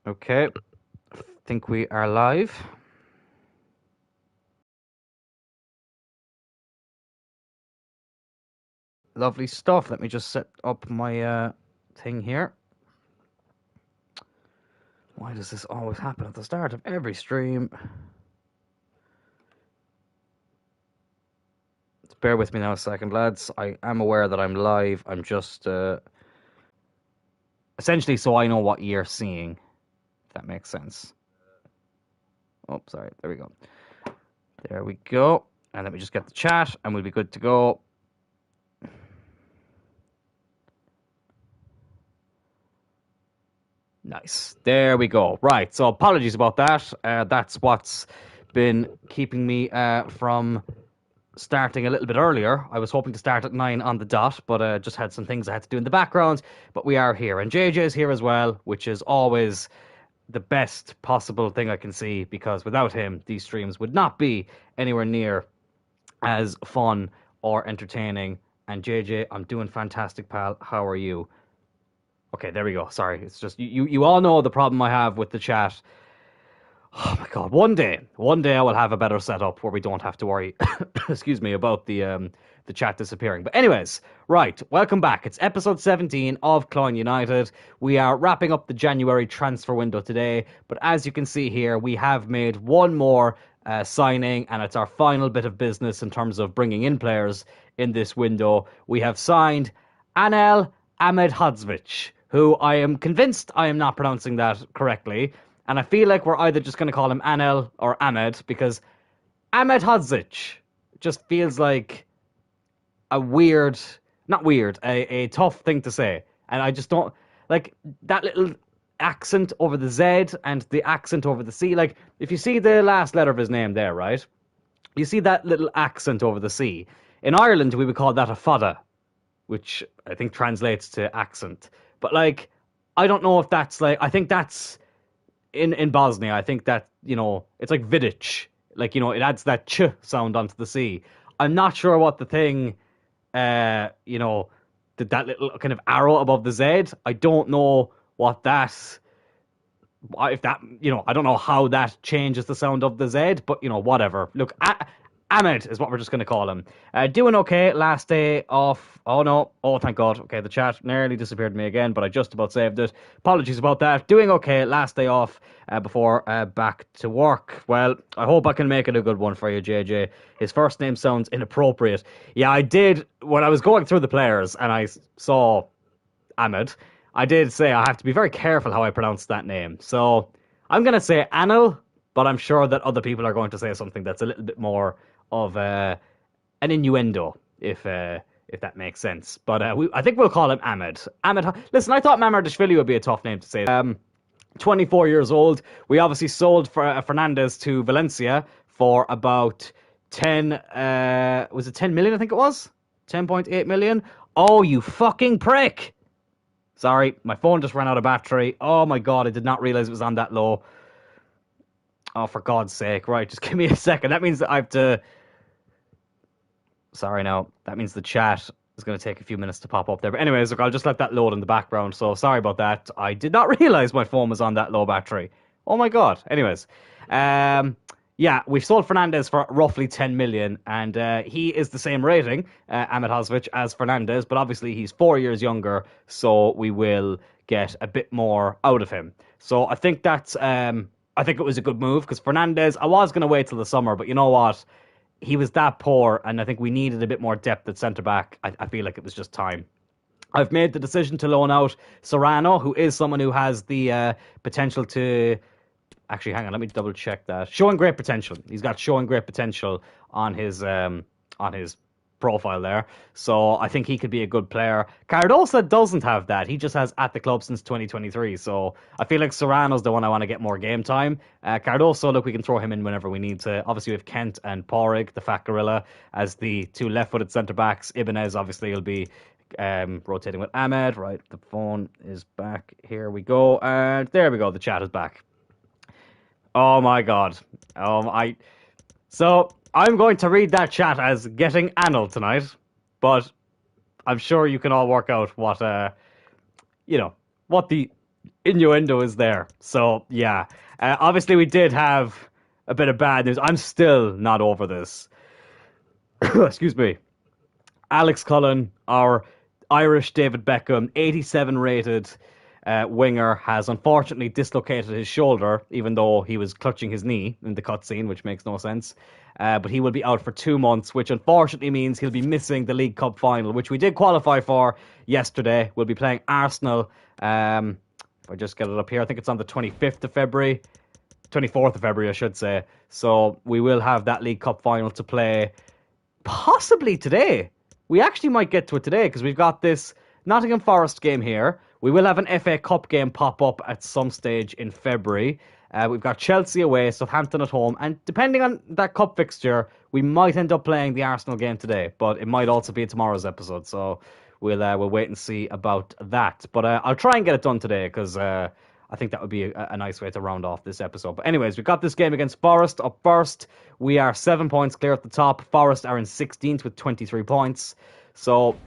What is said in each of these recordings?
Okay, I think we are live. Lovely stuff. Let me just set up my thing here. Why does this always happen at the start of every stream? Bear with me now a second, lads. I am aware that I'm live. I'm just essentially so I know what you're seeing, if that makes sense. Oh, sorry. There we go. There we go. And let me just get the chat and we'll be good to go. Nice. There we go. Right. So apologies about that. That's what's been keeping me from starting a little bit earlier. I was hoping to start at 9 on the dot, but just had some things I had to do in the background. But we are here. And JJ's here as well, which is always the best possible thing I can see because without him, these streams would not be anywhere near as fun or entertaining. And JJ, I'm doing fantastic, pal. How are you? Okay, there we go. Sorry, it's just you all know the problem I have with the chat. Oh my god, one day I will have a better setup where we don't have to worry, excuse me, about the chat disappearing. But anyways, right, welcome back. It's episode 17 of Cloyne United. We are wrapping up the January transfer window today, but as you can see here, we have made one more signing, and it's our final bit of business in terms of bringing in players in this window. We have signed Anel Ahmedhodzic, who I am convinced I am not pronouncing that correctly. And I feel like we're either just going to call him Anel or Ahmed because Ahmedhodzic just feels like a weird, not weird, a tough thing to say. And I just don't like that little accent over the Z and the accent over the C. Like, if you see the last letter of his name there, right? You see that little accent over the C. In Ireland, we would call that a fada, which I think translates to accent. But, like, I don't know if that's like, I think that's in Bosnia, I think that, it's like Vidic. Like, it adds that ch sound onto the C. I'm not sure what the thing, that little kind of arrow above the Z. I don't know what that, if that, I don't know how that changes the sound of the Z, but, whatever. Look, Ahmed is what we're just going to call him. Doing okay. Last day off. Oh, no. Oh, thank God. Okay, the chat nearly disappeared me again, but I just about saved it. Apologies about that. Doing okay. Last day off before back to work. Well, I hope I can make it a good one for you, JJ. His first name sounds inappropriate. Yeah, I did. When I was going through the players and I saw Ahmed, I did say I have to be very careful how I pronounce that name. So I'm going to say Anil, but I'm sure that other people are going to say something that's a little bit more of an innuendo, if that makes sense. But I think we'll call him Ahmed. Ahmed. Listen, I thought Mamardashvili would be a tough name to say. 24 years old. We obviously sold Fernandez to Valencia for about 10. Was it 10 million? I think it was 10.8 million. Oh, you fucking prick! Sorry, my phone just ran out of battery. Oh my god, I did not realize it was on that low. Oh, for God's sake. Right, just give me a second. That means that I have to... Sorry now. That means the chat is going to take a few minutes to pop up there. But anyways, look, I'll just let that load in the background. So sorry about that. I did not realize my phone was on that low battery. Oh my god. Anyways. Yeah, we've sold Fernandez for roughly 10 million, and he is the same rating, Ahmedhodzic, as Fernandez, but obviously he's 4 years younger, so we will get a bit more out of him. So I think that's, I think it was a good move, because Fernandez, I was going to wait till the summer, but you know what? He was that poor, and I think we needed a bit more depth at centre back. I feel like it was just time. I've made the decision to loan out Serrano, who is someone who has the potential to... Actually, hang on, let me double check that. Showing great potential. He's got showing great potential on his profile there. So I think he could be a good player. Cardosa doesn't have that. He just has at the club since 2023. So I feel like Serrano's the one I want to get more game time. Cardoso, look, we can throw him in whenever we need to. Obviously, we have Kent and Porrig, the fat gorilla, as the two left-footed centre-backs. Ibanez, obviously, will be rotating with Ahmed. Right, the phone is back. Here we go. And there we go. The chat is back. Oh my god. So I'm going to read that chat as getting anal tonight, but I'm sure you can all work out what what the innuendo is there. So yeah, obviously we did have a bit of bad news. I'm still not over this. Excuse me. Alex Cullen, our Irish David Beckham, 87 rated winger, has unfortunately dislocated his shoulder, even though he was clutching his knee in the cutscene, which makes no sense. But he will be out for 2 months, which unfortunately means he'll be missing the League Cup final, which we did qualify for yesterday. We'll be playing Arsenal. If I just get it up here, I think it's on the 25th of February. 24th of February, I should say. So we will have that League Cup final to play possibly today. We actually might get to it today because we've got this Nottingham Forest game here. We will have an FA Cup game pop up at some stage in February. We've got Chelsea away, Southampton at home, and depending on that cup fixture, we might end up playing the Arsenal game today, but it might also be tomorrow's episode. So we'll wait and see about that. But I'll try and get it done today because I think that would be a nice way to round off this episode. But anyways, we've got this game against Forest up first. We are 7 points clear at the top. Forest are in 16th with 23 points. So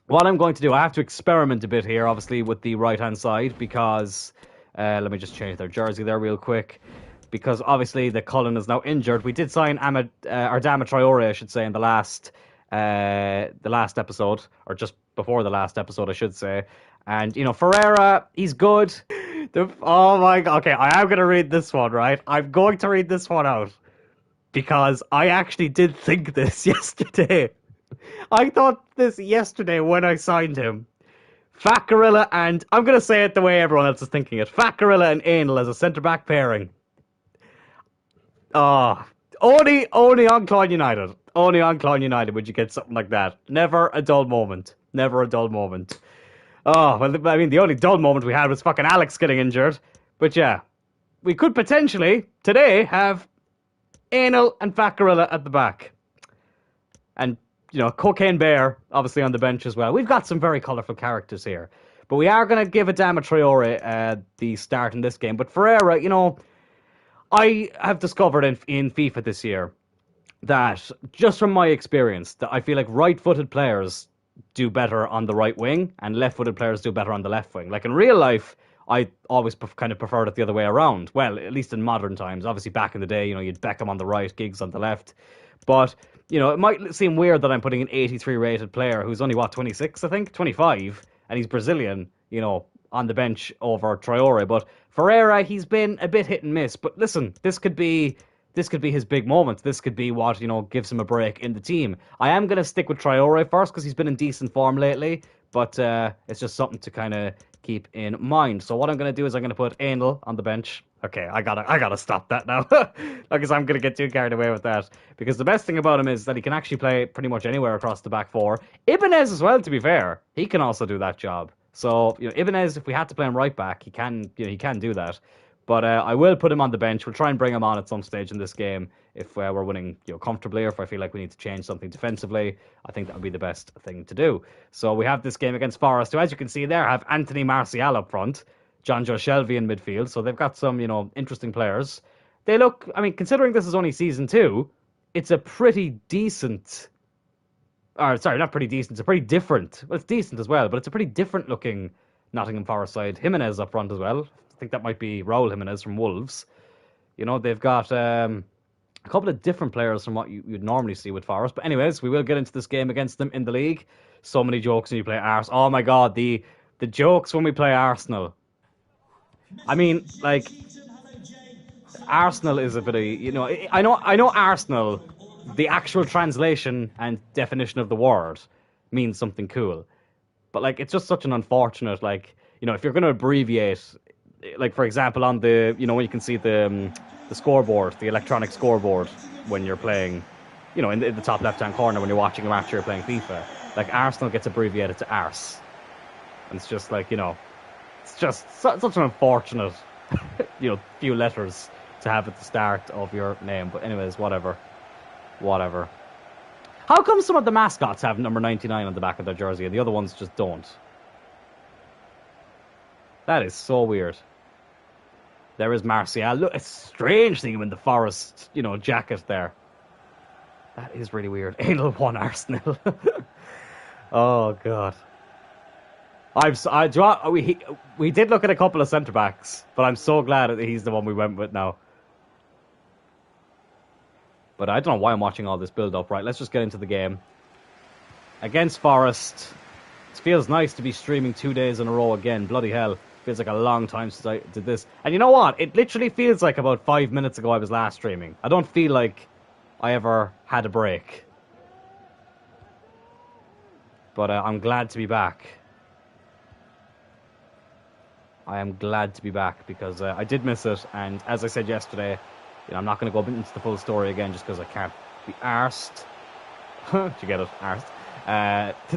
what I'm going to do, I have to experiment a bit here, obviously, with the right-hand side because... let me just change their jersey there real quick. Because obviously the Cullen is now injured. We did sign Adama Traore, I should say, in the last episode, or just before the last episode, I should say. And, you know, Ferreira, he's good. Oh my god. Okay, I am going to read this one, right? I'm going to read this one out. Because I actually did think this yesterday. I thought this yesterday when I signed him. Fat Gorilla and... I'm going to say it the way everyone else is thinking it. Fat Gorilla and Anal as a centre-back pairing. Oh, only on Cloyne United. Only on Cloyne United would you get something like that. Never a dull moment. Never a dull moment. Oh, well, I mean, the only dull moment we had was fucking Alex getting injured. But yeah, we could potentially, today, have Anal and Fat Gorilla at the back. And, you know, Cocaine Bear, obviously, on the bench as well. We've got some very colourful characters here. But we are going to give Adama Traore the start in this game. But Ferreira, you know, I have discovered in FIFA this year that, just from my experience, that I feel like right-footed players do better on the right wing and left-footed players do better on the left wing. Like in real life, I always kind of preferred it the other way around. Well, at least in modern times. Obviously, back in the day, you know, you'd Beckham on the right, Giggs on the left. But, you know, it might seem weird that I'm putting an 83 rated player who's only, 26, I think? 25, and he's Brazilian, you know, on the bench over Traore. But Ferreira, he's been a bit hit and miss. But listen, this could be his big moment. This could be what, you know, gives him a break in the team. I am going to stick with Traore first because he's been in decent form lately, but it's just something to kind of keep in mind. So what I'm going to do is I'm going to put Anal on the bench. Okay, I gotta stop that now because I'm going to get too carried away with that. Because the best thing about him is that he can actually play pretty much anywhere across the back four. Ibanez as well, to be fair. He can also do that job. So, you know, Ibanez, if we had to play him right back, he can do that. But I will put him on the bench. We'll try and bring him on at some stage in this game if we're winning, you know, comfortably, or if I feel like we need to change something defensively. I think that would be the best thing to do. So we have this game against Forest, who, as you can see there, have Anthony Martial up front, John Joe Shelby in midfield. So they've got some, you know, interesting players. They look, I mean, considering this is only season 2, it's a pretty decent... Or, sorry, not pretty decent. It's a pretty different... Well, it's decent as well, but it's a pretty different looking Nottingham Forest side. Jimenez up front as well. I think that might be Raul Jimenez from Wolves. You know, they've got a couple of different players from what you'd normally see with Forest. But anyways, we will get into this game against them in the league. So many jokes when you play Arsenal. Oh my god, the jokes when we play Arsenal. I mean, like, Arsenal is a bit of, you know, I know Arsenal, the actual translation and definition of the word means something cool. But, like, it's just such an unfortunate, like, you know, if you're going to abbreviate, like, for example, on the, you know, when you can see the scoreboard, the electronic scoreboard when you're playing, you know, in the top left-hand corner when you're watching a match or you're playing FIFA, like, Arsenal gets abbreviated to Ars. And it's just like, you know, it's just such an unfortunate, you know, few letters to have at the start of your name. But anyways, whatever. How come some of the mascots have number 99 on the back of their jersey and the other ones just don't? That is so weird. There is Martial. Look, it's strange seeing him in the Forest, you know, jacket there. That is really weird. Anal 1 Arsenal. Oh, God. we did look at a couple of centre backs, but I'm so glad that he's the one we went with now. But I don't know why I'm watching all this build up. Right, let's just get into the game against Forest. It feels nice to be streaming 2 days in a row again. Bloody hell, feels like a long time since I did this. And you know what? It literally feels like about 5 minutes ago I was last streaming. I don't feel like I ever had a break. But I'm glad to be back. I am glad to be back because I did miss it. And as I said yesterday, I'm not going to go into the full story again just because I can't be arsed. Did you get it? Arsed.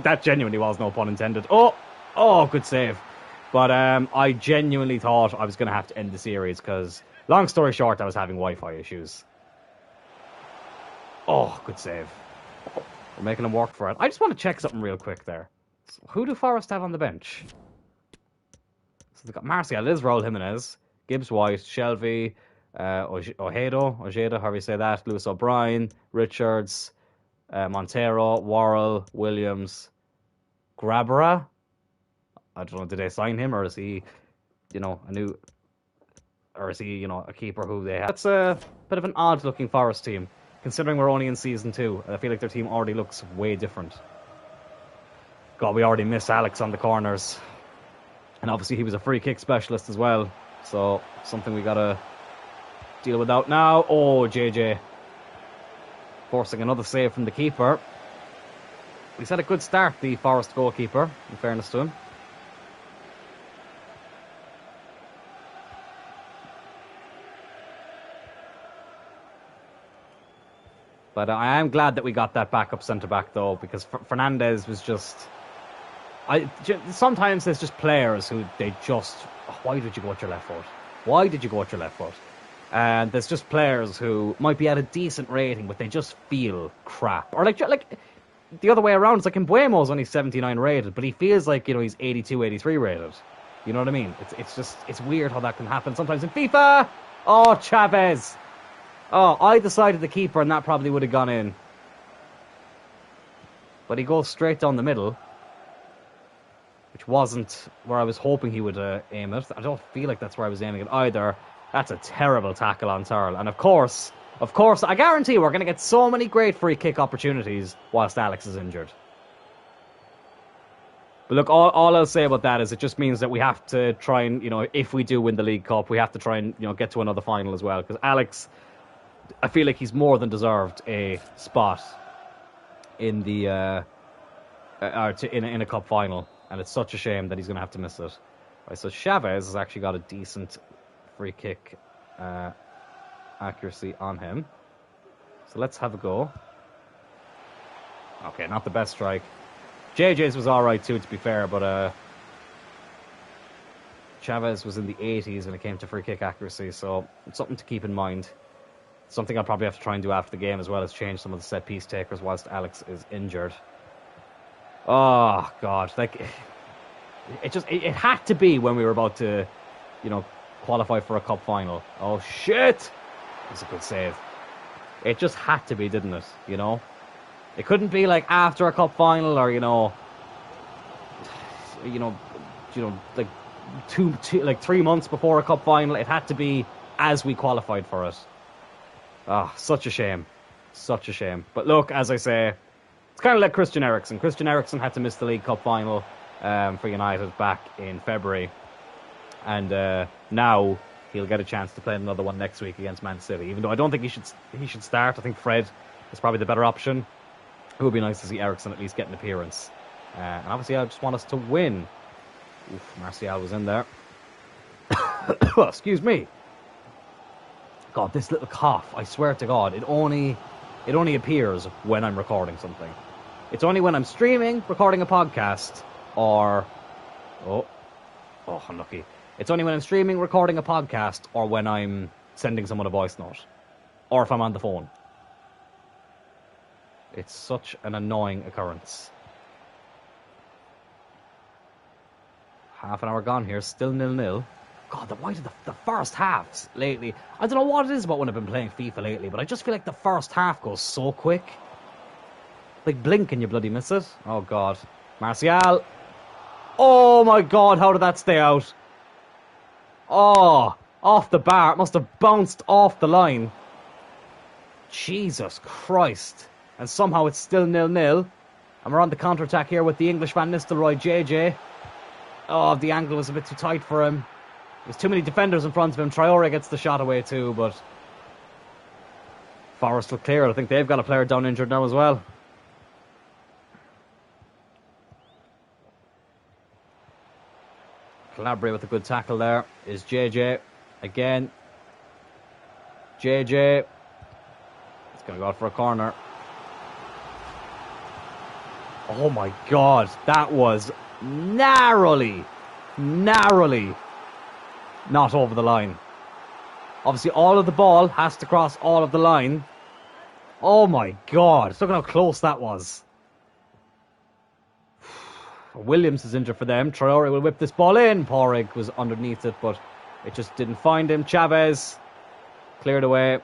That genuinely was no pun intended. Oh, good save. But I genuinely thought I was going to have to end the series because, long story short, I was having Wi-Fi issues. Oh, good save. We're making them work for it. I just want to check something real quick there. So who do Forest have on the bench? So they've got Martial, Liz, Raul Jimenez, Gibbs White, Shelby, Ojeda, however you say that, Lewis O'Brien, Richards, Montero, Worrell, Williams, Grabara. I don't know, did they sign him or is he, a keeper who they have? That's a bit of an odd looking Forest team, considering we're only in season 2. I feel like their team already looks way different. God, we already miss Alex on the corners. And obviously he was a free kick specialist as well. So, something we gotta deal with out now. Oh, JJ. Forcing another save from the keeper. He's had a good start, the Forest goalkeeper, in fairness to him. But I am glad that we got that backup centre-back, though, because Fernandez was just... sometimes there's just players who they just... why did you go with your left foot? Why did you go with your left foot? And there's just players who might be at a decent rating, but they just feel crap. Or like the other way around, it's like Mbuemo's only 79 rated, but he feels like, he's 82, 83 rated. You know what I mean? It's weird how that can happen sometimes in FIFA. Oh, Chavez. Oh, I decided the keeper and that probably would have gone in. But he goes straight down the middle, which wasn't where I was hoping he would aim it. I don't feel like that's where I was aiming it either. That's a terrible tackle on Searle. And of course, I guarantee we're going to get so many great free kick opportunities whilst Alex is injured. But look, all I'll say about that is it just means that we have to try and, if we do win the League Cup, we have to try and, get to another final as well. Because Alex, I feel like he's more than deserved a spot in the in a cup final. And it's such a shame that he's going to have to miss it. Right, so Chavez has actually got a decent free kick accuracy on him. So let's have a go. Okay, not the best strike. JJ's was alright too, to be fair, but Chavez was in the 80s when it came to free kick accuracy, so it's something to keep in mind. Something I'll probably have to try and do after the game as well as change some of the set piece takers whilst Alex is injured. Oh God, it had to be when we were about to, qualify for a cup final. Oh shit! That's a good save. It just had to be, didn't it? It couldn't be like after a cup final or like 3 months before a cup final. It had to be as we qualified for it. Ah, such a shame. Such a shame. But look, as I say, it's kind of like Christian Eriksen. Christian Eriksen had to miss the League Cup final for United back in February. And now he'll get a chance to play another one next week against Man City. Even though I don't think he should start. I think Fred is probably the better option. It would be nice to see Eriksen at least get an appearance. And obviously I just want us to win. Oof, Martial was in there. Excuse me. God, this little cough, I swear to God, it only appears when I'm recording something. It's only when I'm streaming, recording a podcast, or... Oh, unlucky. It's only when I'm streaming, recording a podcast, or when I'm sending someone a voice note. Or if I'm on the phone. It's such an annoying occurrence. Half an hour gone here, still 0-0. God, why did the first halves lately... I don't know what it is about when I've been playing FIFA lately, but I just feel like the first half goes so quick. Like, blink and you bloody miss it. Oh, God. Martial. Oh my God, how did that stay out? Oh, off the bar. It must have bounced off the line. Jesus Christ. And somehow it's still 0-0. And we're on the counter-attack here with the English Van Nistelrooy, JJ. Oh, the angle was a bit too tight for him. There's too many defenders in front of him. Traore gets the shot away too, but Forest will clear it. I think they've got a player down injured now as well. Calabria with a good tackle there is JJ. Again. JJ. It's going to go out for a corner. Oh my God. That was narrowly not over the line. Obviously, all of the ball has to cross all of the line. Oh my God. Look at how close that was. Williams is injured for them. Traore will whip this ball in. Porrig was underneath it, but it just didn't find him. Chavez cleared away.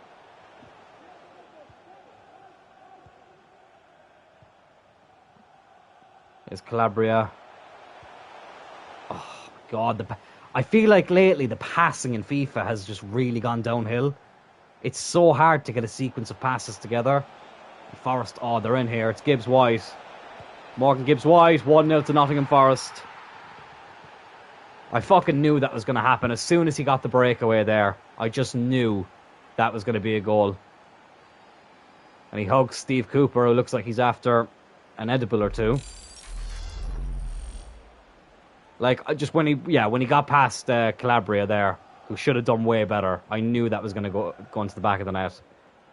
Here's Calabria. Oh God, I feel like lately the passing in FIFA has just really gone downhill. It's so hard to get a sequence of passes together. Forest, oh, they're in here. It's Gibbs-White. Morgan Gibbs-White, 1-0 to Nottingham Forest. I fucking knew that was going to happen. As soon as he got the breakaway there, I just knew that was going to be a goal. And he hugs Steve Cooper, who looks like he's after an edible or two. Like, just when he got past Calabria there, who should have done way better, I knew that was going to go into the back of the net.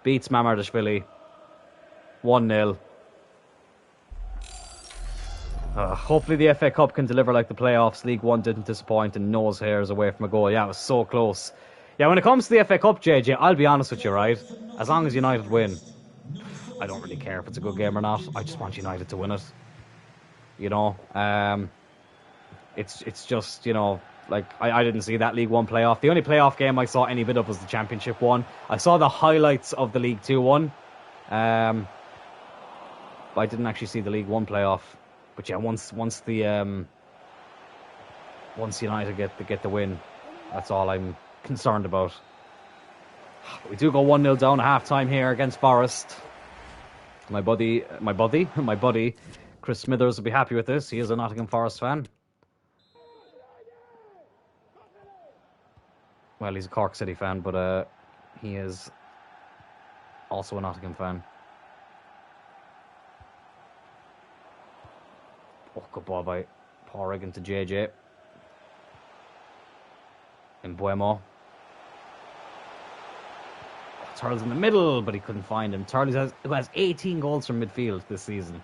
Beats Mamardashvili. 1-0. Hopefully the FA Cup can deliver like the playoffs. League One didn't disappoint and nose hairs away from a goal. Yeah, it was so close. Yeah, when it comes to the FA Cup, JJ, I'll be honest with you, right? As long as United win, I don't really care if it's a good game or not. I just want United to win it. You know? It's just, you know, like, I didn't see that League One playoff. The only playoff game I saw any bit of was the Championship one. I saw the highlights of the League Two one. But I didn't actually see the League One playoff. But yeah, once United get the win, that's all I'm concerned about. We do go 1-0 down at half time here against Forest. My buddy, Chris Smithers will be happy with this. He is a Nottingham Forest fan. Well, he's a Cork City fan, but he is also a Nottingham fan. Oh, good ball by Porrig into JJ. Mbuemo. Oh, Turles in the middle, but he couldn't find him. Turles has 18 goals from midfield this season.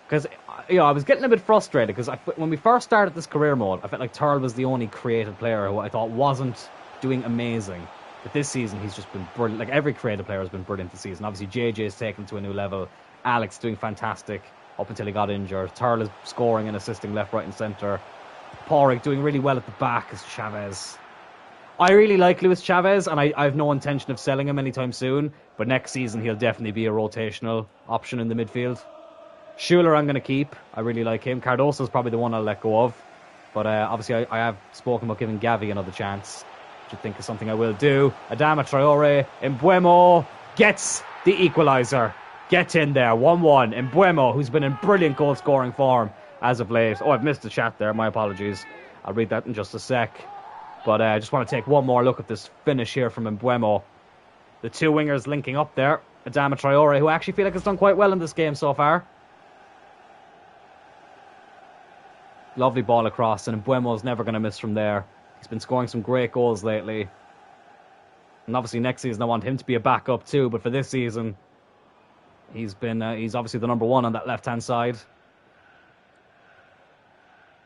Because, you know, I was getting a bit frustrated because when we first started this career mode, I felt like Turl was the only creative player who I thought wasn't doing amazing. But this season, he's just been brilliant. Like, every creative player has been brilliant this season. Obviously, JJ is taken to a new level. Alex doing fantastic up until he got injured. Turl is scoring and assisting left, right and centre. Porrig doing really well at the back is Chavez. I really like Luis Chavez, and I have no intention of selling him anytime soon. But next season, he'll definitely be a rotational option in the midfield. Schuler I'm going to keep. I really like him. Cardoso's probably the one I'll let go of. But obviously I have spoken about giving Gavi another chance, which I think is something I will do. Adama Traore. Mbuemo gets the equaliser. Get in there. 1-1. Mbuemo, who's been in brilliant goal scoring form as of late. Oh, I've missed the chat there. My apologies. I'll read that in just a sec. But I just want to take one more look at this finish here from Mbuemo. The two wingers linking up there. Adama Traore, who I actually feel like has done quite well in this game so far. Lovely ball across, and Mbuemo's never going to miss from there. He's been scoring some great goals lately. And obviously next season I want him to be a backup too, but for this season, he's obviously the number one on that left-hand side.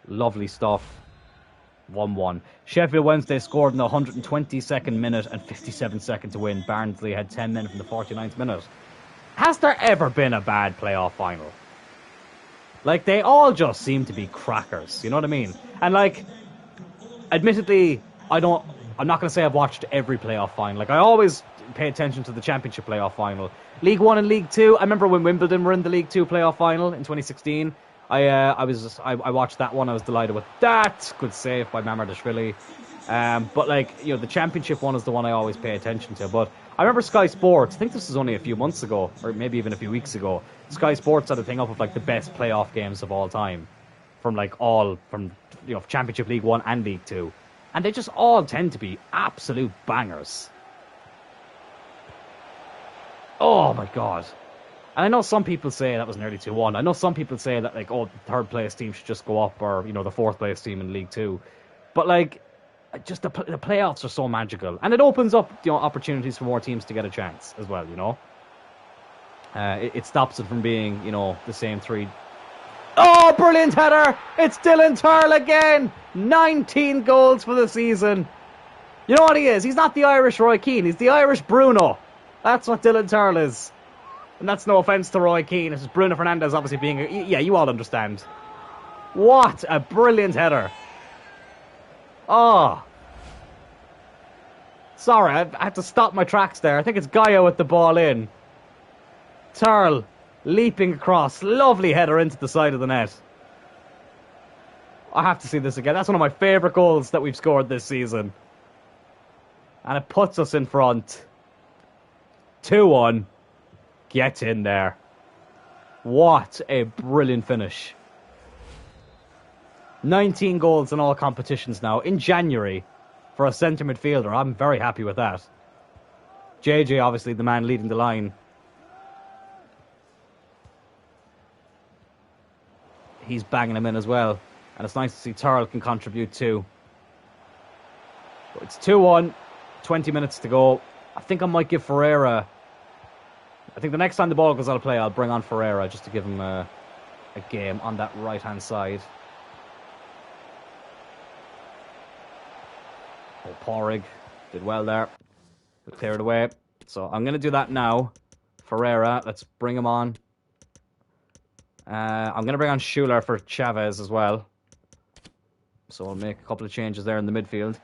Lovely stuff. 1-1. Sheffield Wednesday scored in the 122nd minute and 57 seconds to win. Barnsley had 10 men from the 49th minute. Has there ever been a bad playoff final? Like, they all just seem to be crackers, you know what I mean? And, like, admittedly, I'm not going to say I've watched every playoff final. Like, I always pay attention to the Championship playoff final. League One and League Two, I remember when Wimbledon were in the League Two playoff final in 2016. I watched that one. I was delighted with that. Good save by Mamardashvili. But like, you know, the championship one is the one I always pay attention to. But I remember Sky Sports. I think this was only a few months ago, or maybe even a few weeks ago. Sky Sports had a thing up of like the best playoff games of all time, from Championship League One and League Two, and they just all tend to be absolute bangers. Oh my god. And I know some people say that was nearly 2-1. I know some people say that, like, oh, the third place team should just go up, or, you know, the fourth place team in League Two. But, like, just the playoffs are so magical. And it opens up, you know, opportunities for more teams to get a chance as well, you know. It stops it from being, you know, the same three. Oh, brilliant header! It's Dylan Turl again! 19 goals for the season. You know what he is? He's not the Irish Roy Keane. He's the Irish Bruno. That's what Dylan Turl is. And that's no offence to Roy Keane. It's just Bruno Fernandes obviously being... Yeah, you all understand. What a brilliant header. Oh. Sorry, I had to stop my tracks there. I think it's Gaia with the ball in. Turl leaping across. Lovely header into the side of the net. I have to see this again. That's one of my favourite goals that we've scored this season. And it puts us in front. 2-1. Get in there. What a brilliant finish. 19 goals in all competitions now in January for a centre midfielder. I'm very happy with that. JJ, obviously, the man leading the line. He's banging him in as well. And it's nice to see Turl can contribute too. But it's 2-1. 20 minutes to go. I think I might give Ferreira... I think the next time the ball goes out of play, I'll bring on Ferreira just to give him a game on that right-hand side. Oh, Porrig did well there. Clear it away. So I'm going to do that now. Ferreira, let's bring him on. I'm going to bring on Schuler for Chavez as well. So I'll make a couple of changes there in the midfield.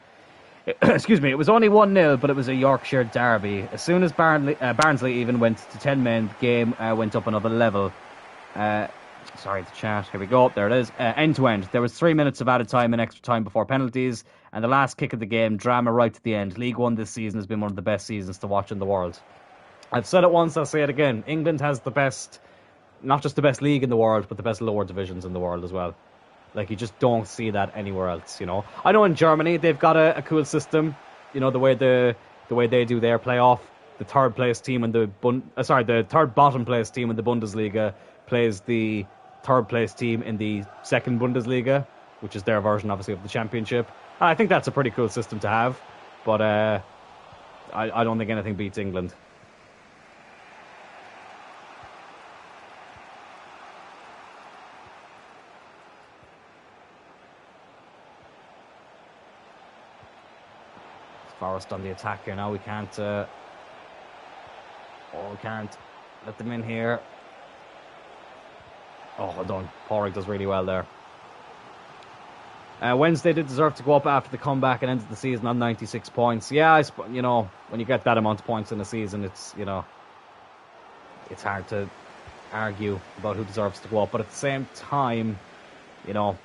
Excuse me, it was only 1-0, but it was a Yorkshire derby. As soon as Barnsley even went to 10 men, the game went up another level. Sorry, the chat. Here we go. There it is. End to end. There was 3 minutes of added time and extra time before penalties, and the last kick of the game, drama right to the end. League One this season has been one of the best seasons to watch in the world. I've said it once, I'll say it again. England has the best, not just the best league in the world, but the best lower divisions in the world as well. Like, you just don't see that anywhere else, you know. I know in Germany they've got a cool system, you know, the way they do their playoff. The third place team in the the third bottom place team in the Bundesliga plays the third place team in the second Bundesliga, which is their version, obviously, of the championship. And I think that's a pretty cool system to have, but I don't think anything beats England. Forest on the attack here now. We can't let them in here. Oh, well done. Porrig does really well there. Wednesday did deserve to go up after the comeback and ended the season on 96 points. Yeah, you know, when you get that amount of points in a season, it's, you know, it's hard to argue about who deserves to go up. But at the same time, you know,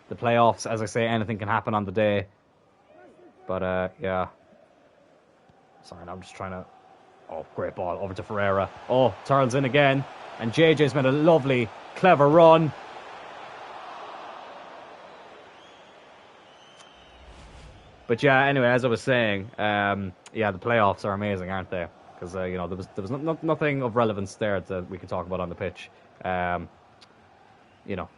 the playoffs, as I say, anything can happen on the day. But, yeah. Sorry, I'm just trying to... Oh, great ball. Over to Ferreira. Oh, Turl's in again. And JJ's made a lovely, clever run. But, yeah, anyway, as I was saying, yeah, the playoffs are amazing, aren't they? Because, you know, there was nothing of relevance there that we could talk about on the pitch. You know.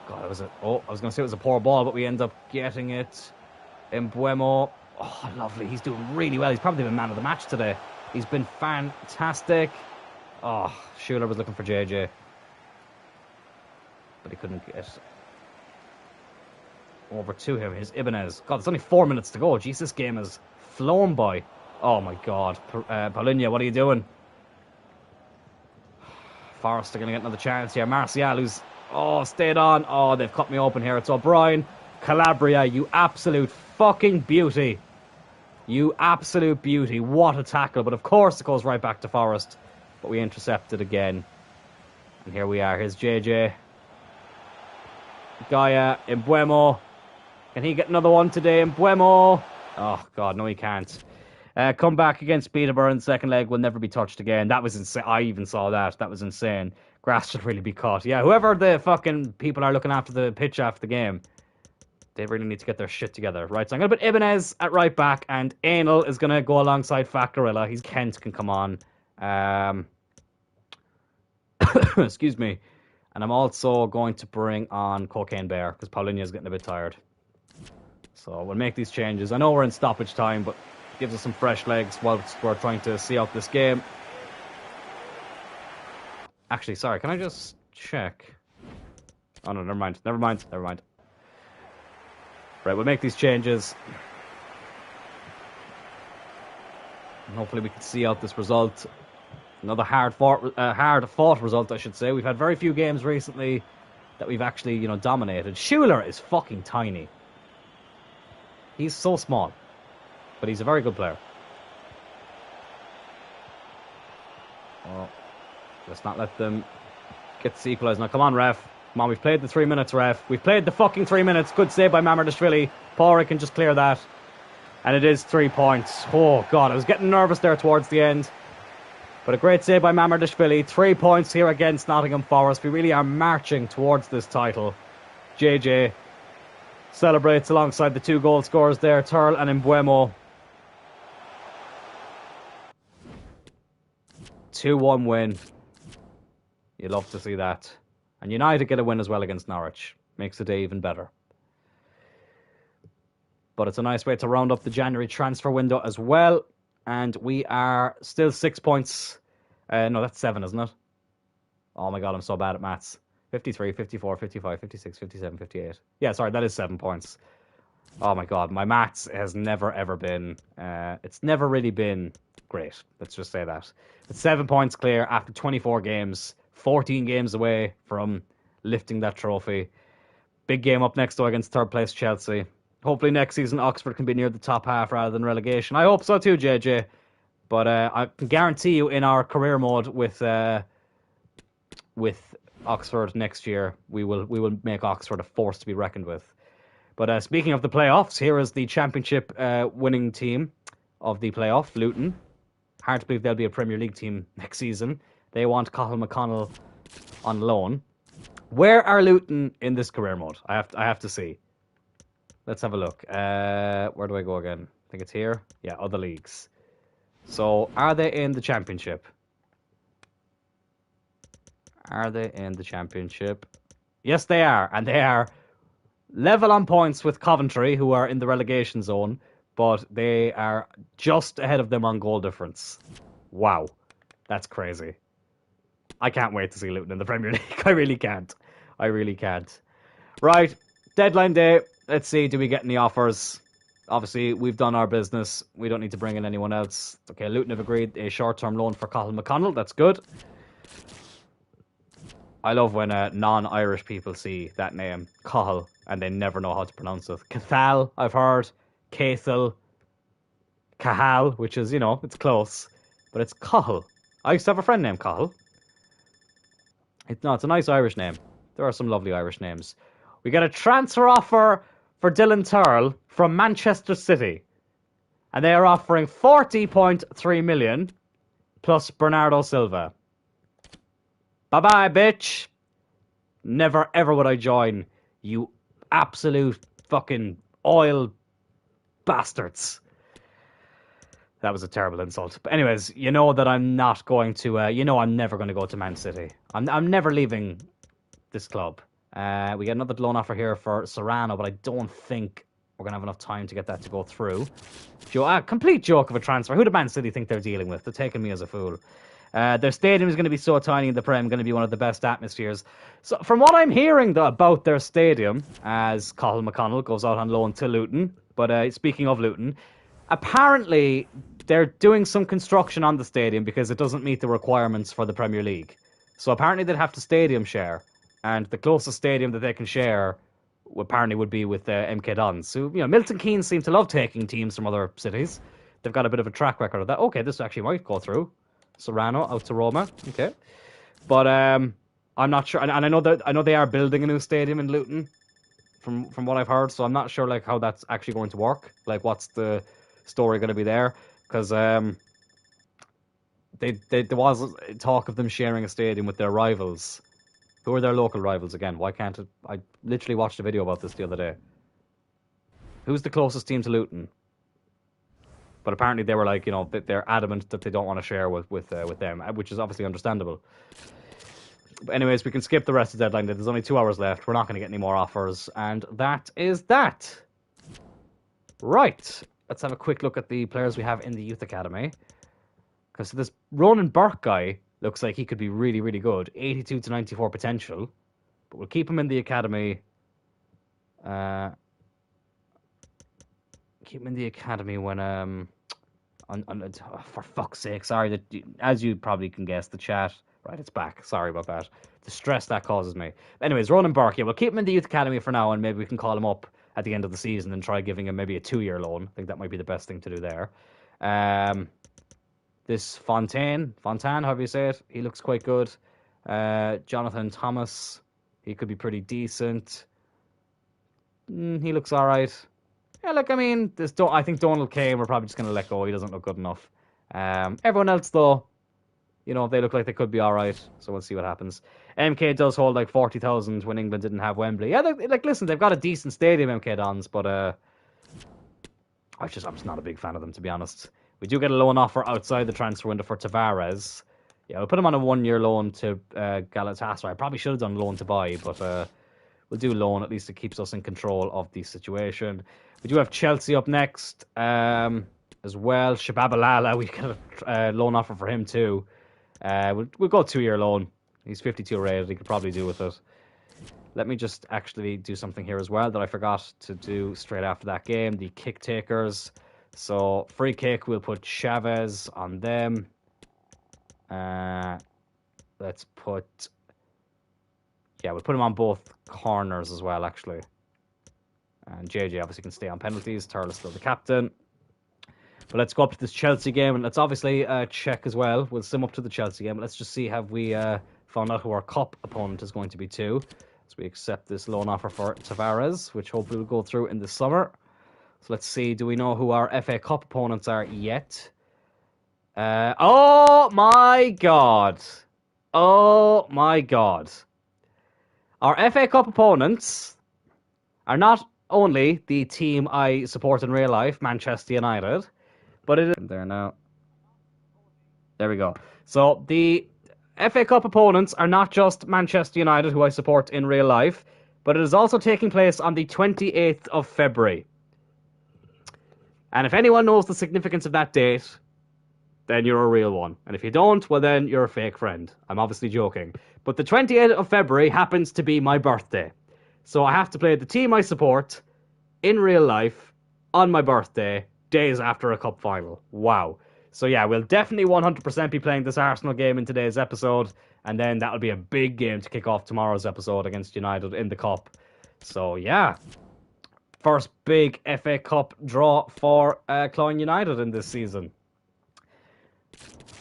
God, I was going to say it was a poor ball, but we end up getting it. Mbuemo. Oh, lovely. He's doing really well. He's probably the man of the match today. He's been fantastic. Oh, Schuler was looking for JJ. But he couldn't get over to him. Here's Ibanez. God, it's only 4 minutes to go. Jeez, this game has flown by. Oh, my God. Paulinho, what are you doing? Forrest are going to get another chance here. Martial, who's... Oh, stayed on. Oh, they've cut me open here. It's O'Brien. Calabria, you absolute fucking beauty. You absolute beauty. What a tackle. But of course it goes right back to Forrest. But we intercepted again. And here we are. Here's JJ. Gaia, Embuemo. Can he get another one today? Embuemo. Oh, God, no, he can't. Come back against Peterborough in second leg will never be touched again. That was insane. I even saw that. That was insane. Grass should really be cut. Yeah, whoever the fucking people are looking after the pitch after the game, they really need to get their shit together. Right, so I'm going to put Ibanez at right back, and Anal is going to go alongside Factorilla. He's Kent can come on. Excuse me. And I'm also going to bring on Cocaine Bear, because Paulinia's getting a bit tired. So we'll make these changes. I know we're in stoppage time, but it gives us some fresh legs while we're trying to see out this game. Actually, sorry, can I just check? Oh, no, never mind. Right, we'll make these changes. And hopefully we can see out this result. Another hard-fought result, I should say. We've had very few games recently that we've actually, dominated. Schuler is fucking tiny. He's so small. But he's a very good player. Oh, let's not let them get this equalised. Now, come on, ref. Come on, we've played the 3 minutes, ref. We've played the fucking 3 minutes. Good save by Mamardashvili. Pora can just clear that. And it is 3 points. Oh, God, I was getting nervous there towards the end. But a great save by Mamardashvili. 3 points here against Nottingham Forest. We really are marching towards this title. JJ celebrates alongside the 2 goal scorers there, Turl and Embuemo. 2-1 win. You love to see that. And United get a win as well against Norwich. Makes the day even better. But it's a nice way to round up the January transfer window as well. And we are still 6 points. No, that's 7, isn't it? Oh my God, I'm so bad at maths. 53, 54, 55, 56, 57, 58. Yeah, sorry, that is 7 points. Oh my God, my maths has never ever been... it's never really been great. Let's just say that. It's 7 points clear after 24 games. 14 games away from lifting that trophy. Big game up next, though, against third place Chelsea. Hopefully next season Oxford can be near the top half rather than relegation. I hope so too, JJ. But I can guarantee you in our career mode with Oxford next year, we will make Oxford a force to be reckoned with. But speaking of the playoffs, here is the championship winning team of the playoff, Luton. Hard to believe they'll be a Premier League team next season. They want Cathal McConnell on loan. Where are Luton in this career mode? I have to see. Let's have a look. Where do I go again? I think it's here. Yeah, other leagues. So, are they in the championship? Are they in the championship? Yes, they are. And they are level on points with Coventry, who are in the relegation zone. But they are just ahead of them on goal difference. Wow. That's crazy. I can't wait to see Luton in the Premier League. I really can't. Right. Deadline day. Let's see. Do we get any offers? Obviously, we've done our business. We don't need to bring in anyone else. Okay, Luton have agreed a short-term loan for Cathal McConnell. That's good. I love when non-Irish people see that name, Cathal, and they never know how to pronounce it. Cathal, I've heard. Cathal. Cahal, which is, it's close. But it's Cathal. I used to have a friend named Cathal. It's a nice Irish name. There are some lovely Irish names. We get a transfer offer for Dylan Turl from Manchester City. And they are offering 40.3 million plus Bernardo Silva. Bye-bye, bitch. Never ever would I join, you absolute fucking oil bastards. That was a terrible insult. But anyways, you know that I'm not going to... I'm never going to go to Man City. I'm never leaving this club. We get another loan offer here for Serrano, but I don't think we're going to have enough time to get that to go through. Complete joke of a transfer. Who did Man City think they're dealing with? They're taking me as a fool. Their stadium is going to be so tiny in the Prem, going to be one of the best atmospheres. So from what I'm hearing about their stadium, as Cathal McConnell goes out on loan to Luton, but speaking of Luton... Apparently, they're doing some construction on the stadium because it doesn't meet the requirements for the Premier League. So apparently they'd have to stadium share. And the closest stadium that they can share apparently would be with MK Dons. So, Milton Keynes seem to love taking teams from other cities. They've got a bit of a track record of that. Okay, this actually might go through. Serrano out to Roma. Okay. But I'm not sure, and I know they are building a new stadium in Luton, from what I've heard. So I'm not sure like how that's actually going to work. Like, what's the story going to be there? Because there was talk of them sharing a stadium with their rivals. Who are their local rivals again? Why can't it? I literally watched a video about this the other day. Who's the closest team to Luton? But apparently they were like, they're adamant that they don't want to share with them, which is obviously understandable. But anyways, we can skip the rest of the deadline. There's only 2 hours left. We're not going to get any more offers, and that is that. Right. Let's have a quick look at the players we have in the youth academy. Because this Ronan Burke guy looks like he could be really, really good. 82 to 94 potential. But we'll keep him in the academy. Keep him in the academy when for fuck's sake, sorry that as you probably can guess, the chat. Right, it's back. Sorry about that. The stress that causes me. Anyways, Ronan Burke, yeah, we'll keep him in the youth academy for now, and maybe we can call him up at the end of the season and try giving him maybe a 2-year loan. I think that might be the best thing to do there. This Fontaine, however you say it, he looks quite good. Jonathan Thomas, he could be pretty decent. He looks all right. Yeah, look, I mean, I think Donald Kane, we're probably just going to let go. He doesn't look good enough. Everyone else, though, they look like they could be all right. So we'll see what happens. MK does hold like 40,000 when England didn't have Wembley. Yeah, listen, they've got a decent stadium, MK Dons, but I'm just not a big fan of them, to be honest. We do get a loan offer outside the transfer window for Tavares. Yeah, we'll put him on a 1-year loan to Galatasaray. I probably should have done loan to buy, but we'll do loan. At least it keeps us in control of the situation. We do have Chelsea up next as well. Shabab Alala, we get a loan offer for him too. We'll go 2-year loan. He's 52 rated. He could probably do with it. Let me just actually do something here as well that I forgot to do straight after that game. The kick takers. So free kick, we'll put Chavez on them. We'll put him on both corners as well, actually. And JJ obviously can stay on penalties. Turle is still the captain. But let's go up to this Chelsea game, and let's obviously check as well. We'll sim up to the Chelsea game. But let's just see, have we found out who our cup opponent is going to be too. So we accept this loan offer for Tavares, which hopefully will go through in the summer. So let's see, do we know who our FA Cup opponents are yet? Oh my God. Oh my God. Our FA Cup opponents are not only the team I support in real life, Manchester United, but it is... There now. There we go. So the FA Cup opponents are not just Manchester United, who I support in real life, but it is also taking place on the 28th of February. And if anyone knows the significance of that date, then you're a real one. And if you don't, well then you're a fake friend. I'm obviously joking. But the 28th of February happens to be my birthday. So I have to play the team I support in real life on my birthday, days after a cup final. Wow. So yeah, we'll definitely 100% be playing this Arsenal game in today's episode. And then that'll be a big game to kick off tomorrow's episode against United in the cup. So yeah. First big FA Cup draw for Cloyne United in this season.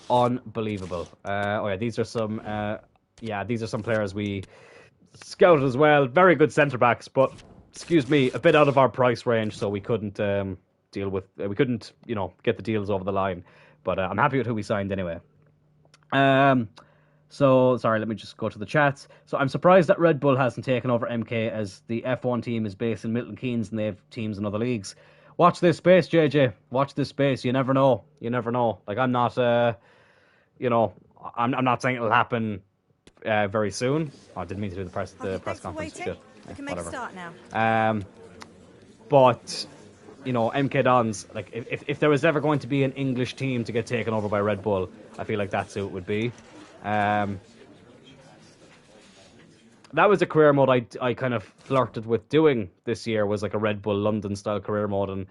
Unbelievable. These are some players we scouted as well. Very good centre backs, but excuse me, a bit out of our price range, so we couldn't get the deals over the line. But I'm happy with who we signed anyway. So, sorry, let me just go to the chats. So, I'm surprised that Red Bull hasn't taken over MK, as the F1 team is based in Milton Keynes and they have teams in other leagues. Watch this space, JJ. Watch this space. You never know. You never know. Like, I'm not, I'm not saying it'll happen very soon. Oh, I didn't mean to do the press conference. Shit. We can make a start now. But, MK Dons, like, if there was ever going to be an English team to get taken over by Red Bull, I feel like that's who it would be. That was a career mode I kind of flirted with doing this year, was like a Red Bull London style career mode, and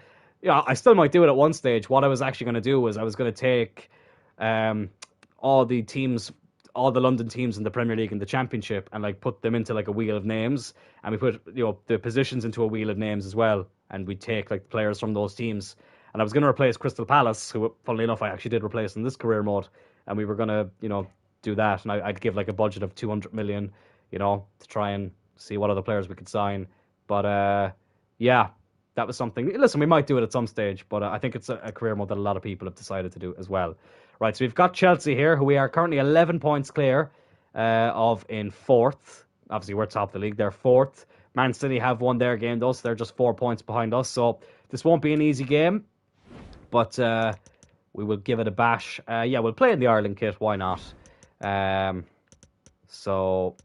I still might do it at one stage. What I was actually going to do was I was going to take all the London teams in the Premier League and the Championship and like put them into like a wheel of names, and we put the positions into a wheel of names as well, and we take like the players from those teams. And I was going to replace Crystal Palace, who funnily enough I actually did replace in this career mode, and we were going to do that, and I'd give like a budget of 200 million, to try and see what other players we could sign. But yeah, that was something. Listen, we might do it at some stage, but I think it's a career mode that a lot of people have decided to do as well. Right, so we've got Chelsea here, who we are currently 11 points clear of in fourth. Obviously, we're top of the league. They're fourth. Man City have won their game, though, so they're just 4 points behind us. So this won't be an easy game, but we will give it a bash. Yeah, we'll play in the Ireland kit. Why not? So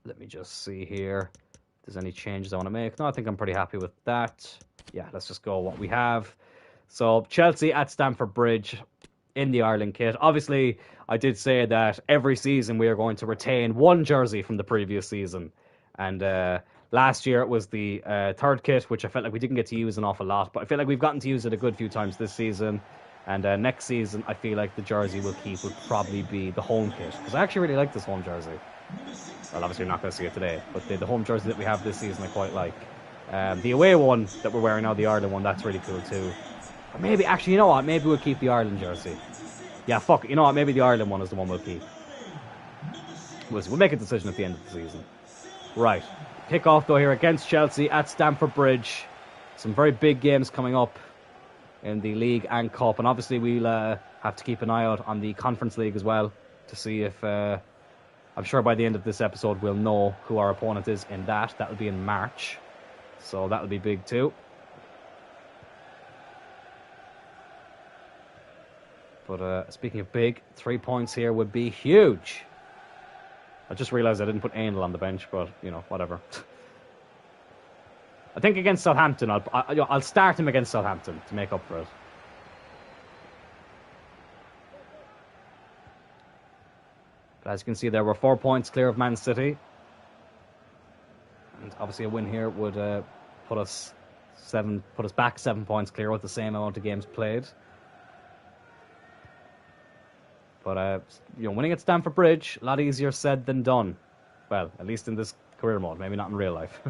let me just see here if there's any changes I want to make. No, I think I'm pretty happy with that. Yeah, let's just go what we have. So Chelsea at Stamford Bridge in the Ireland kit. Obviously, I did say that every season we are going to retain one jersey from the previous season. And last year it was the third kit, which I felt like we didn't get to use an awful lot. But I feel like we've gotten to use it a good few times this season. And next season, I feel like the jersey we'll keep will probably be the home kit. Because I actually really like this home jersey. Well, obviously you're not going to see it today. But the home jersey that we have this season I quite like. The away one that we're wearing now, the Ireland one, that's really cool too. Or maybe, actually, you know what? Maybe we'll keep the Ireland jersey. Yeah, fuck it. You know what? Maybe the Ireland one is the one we'll keep. We'll make a decision at the end of the season. Right. Kick off, though, here against Chelsea at Stamford Bridge. Some very big games coming up in the league and cup. And obviously we'll have to keep an eye out on the Conference League as well to see if... I'm sure by the end of this episode we'll know who our opponent is in that. That'll be in March. So that'll be big too. But speaking of big, 3 points here would be huge. I just realised I didn't put Anal on the bench, but, whatever. I think against Southampton, I'll start him against Southampton to make up for it. But as you can see there, we're 4 points clear of Man City. And obviously a win here would put us back 7 points clear with the same amount of games played. But, winning at Stamford Bridge, a lot easier said than done. Well, at least in this career mode, maybe not in real life.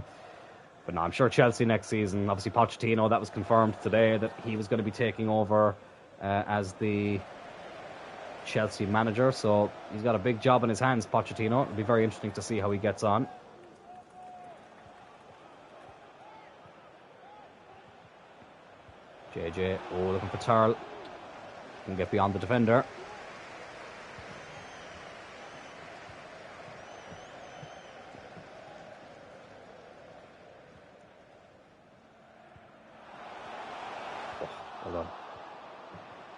But no, I'm sure Chelsea next season, obviously Pochettino, that was confirmed today that he was going to be taking over as the Chelsea manager. So he's got a big job in his hands, Pochettino. It'll be very interesting to see how he gets on. JJ, looking for Turl. Can get beyond the defender.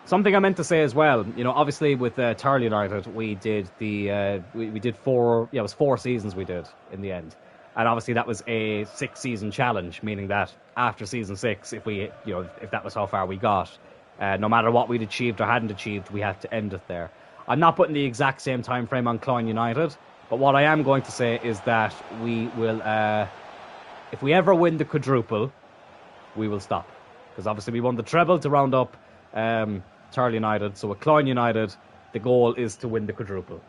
Something I meant to say as well, obviously with Turl United, we did we did 4 seasons we did in the end. And obviously that was a 6-season challenge, meaning that after season 6, if that was how far we got, no matter what we'd achieved or hadn't achieved, we had to end it there. I'm not putting the exact same time frame on Cloyne United, but what I am going to say is that we will, if we ever win the quadruple, we will stop. Because obviously we won the treble to round up Turl United, so with Cloyne United, the goal is to win the quadruple.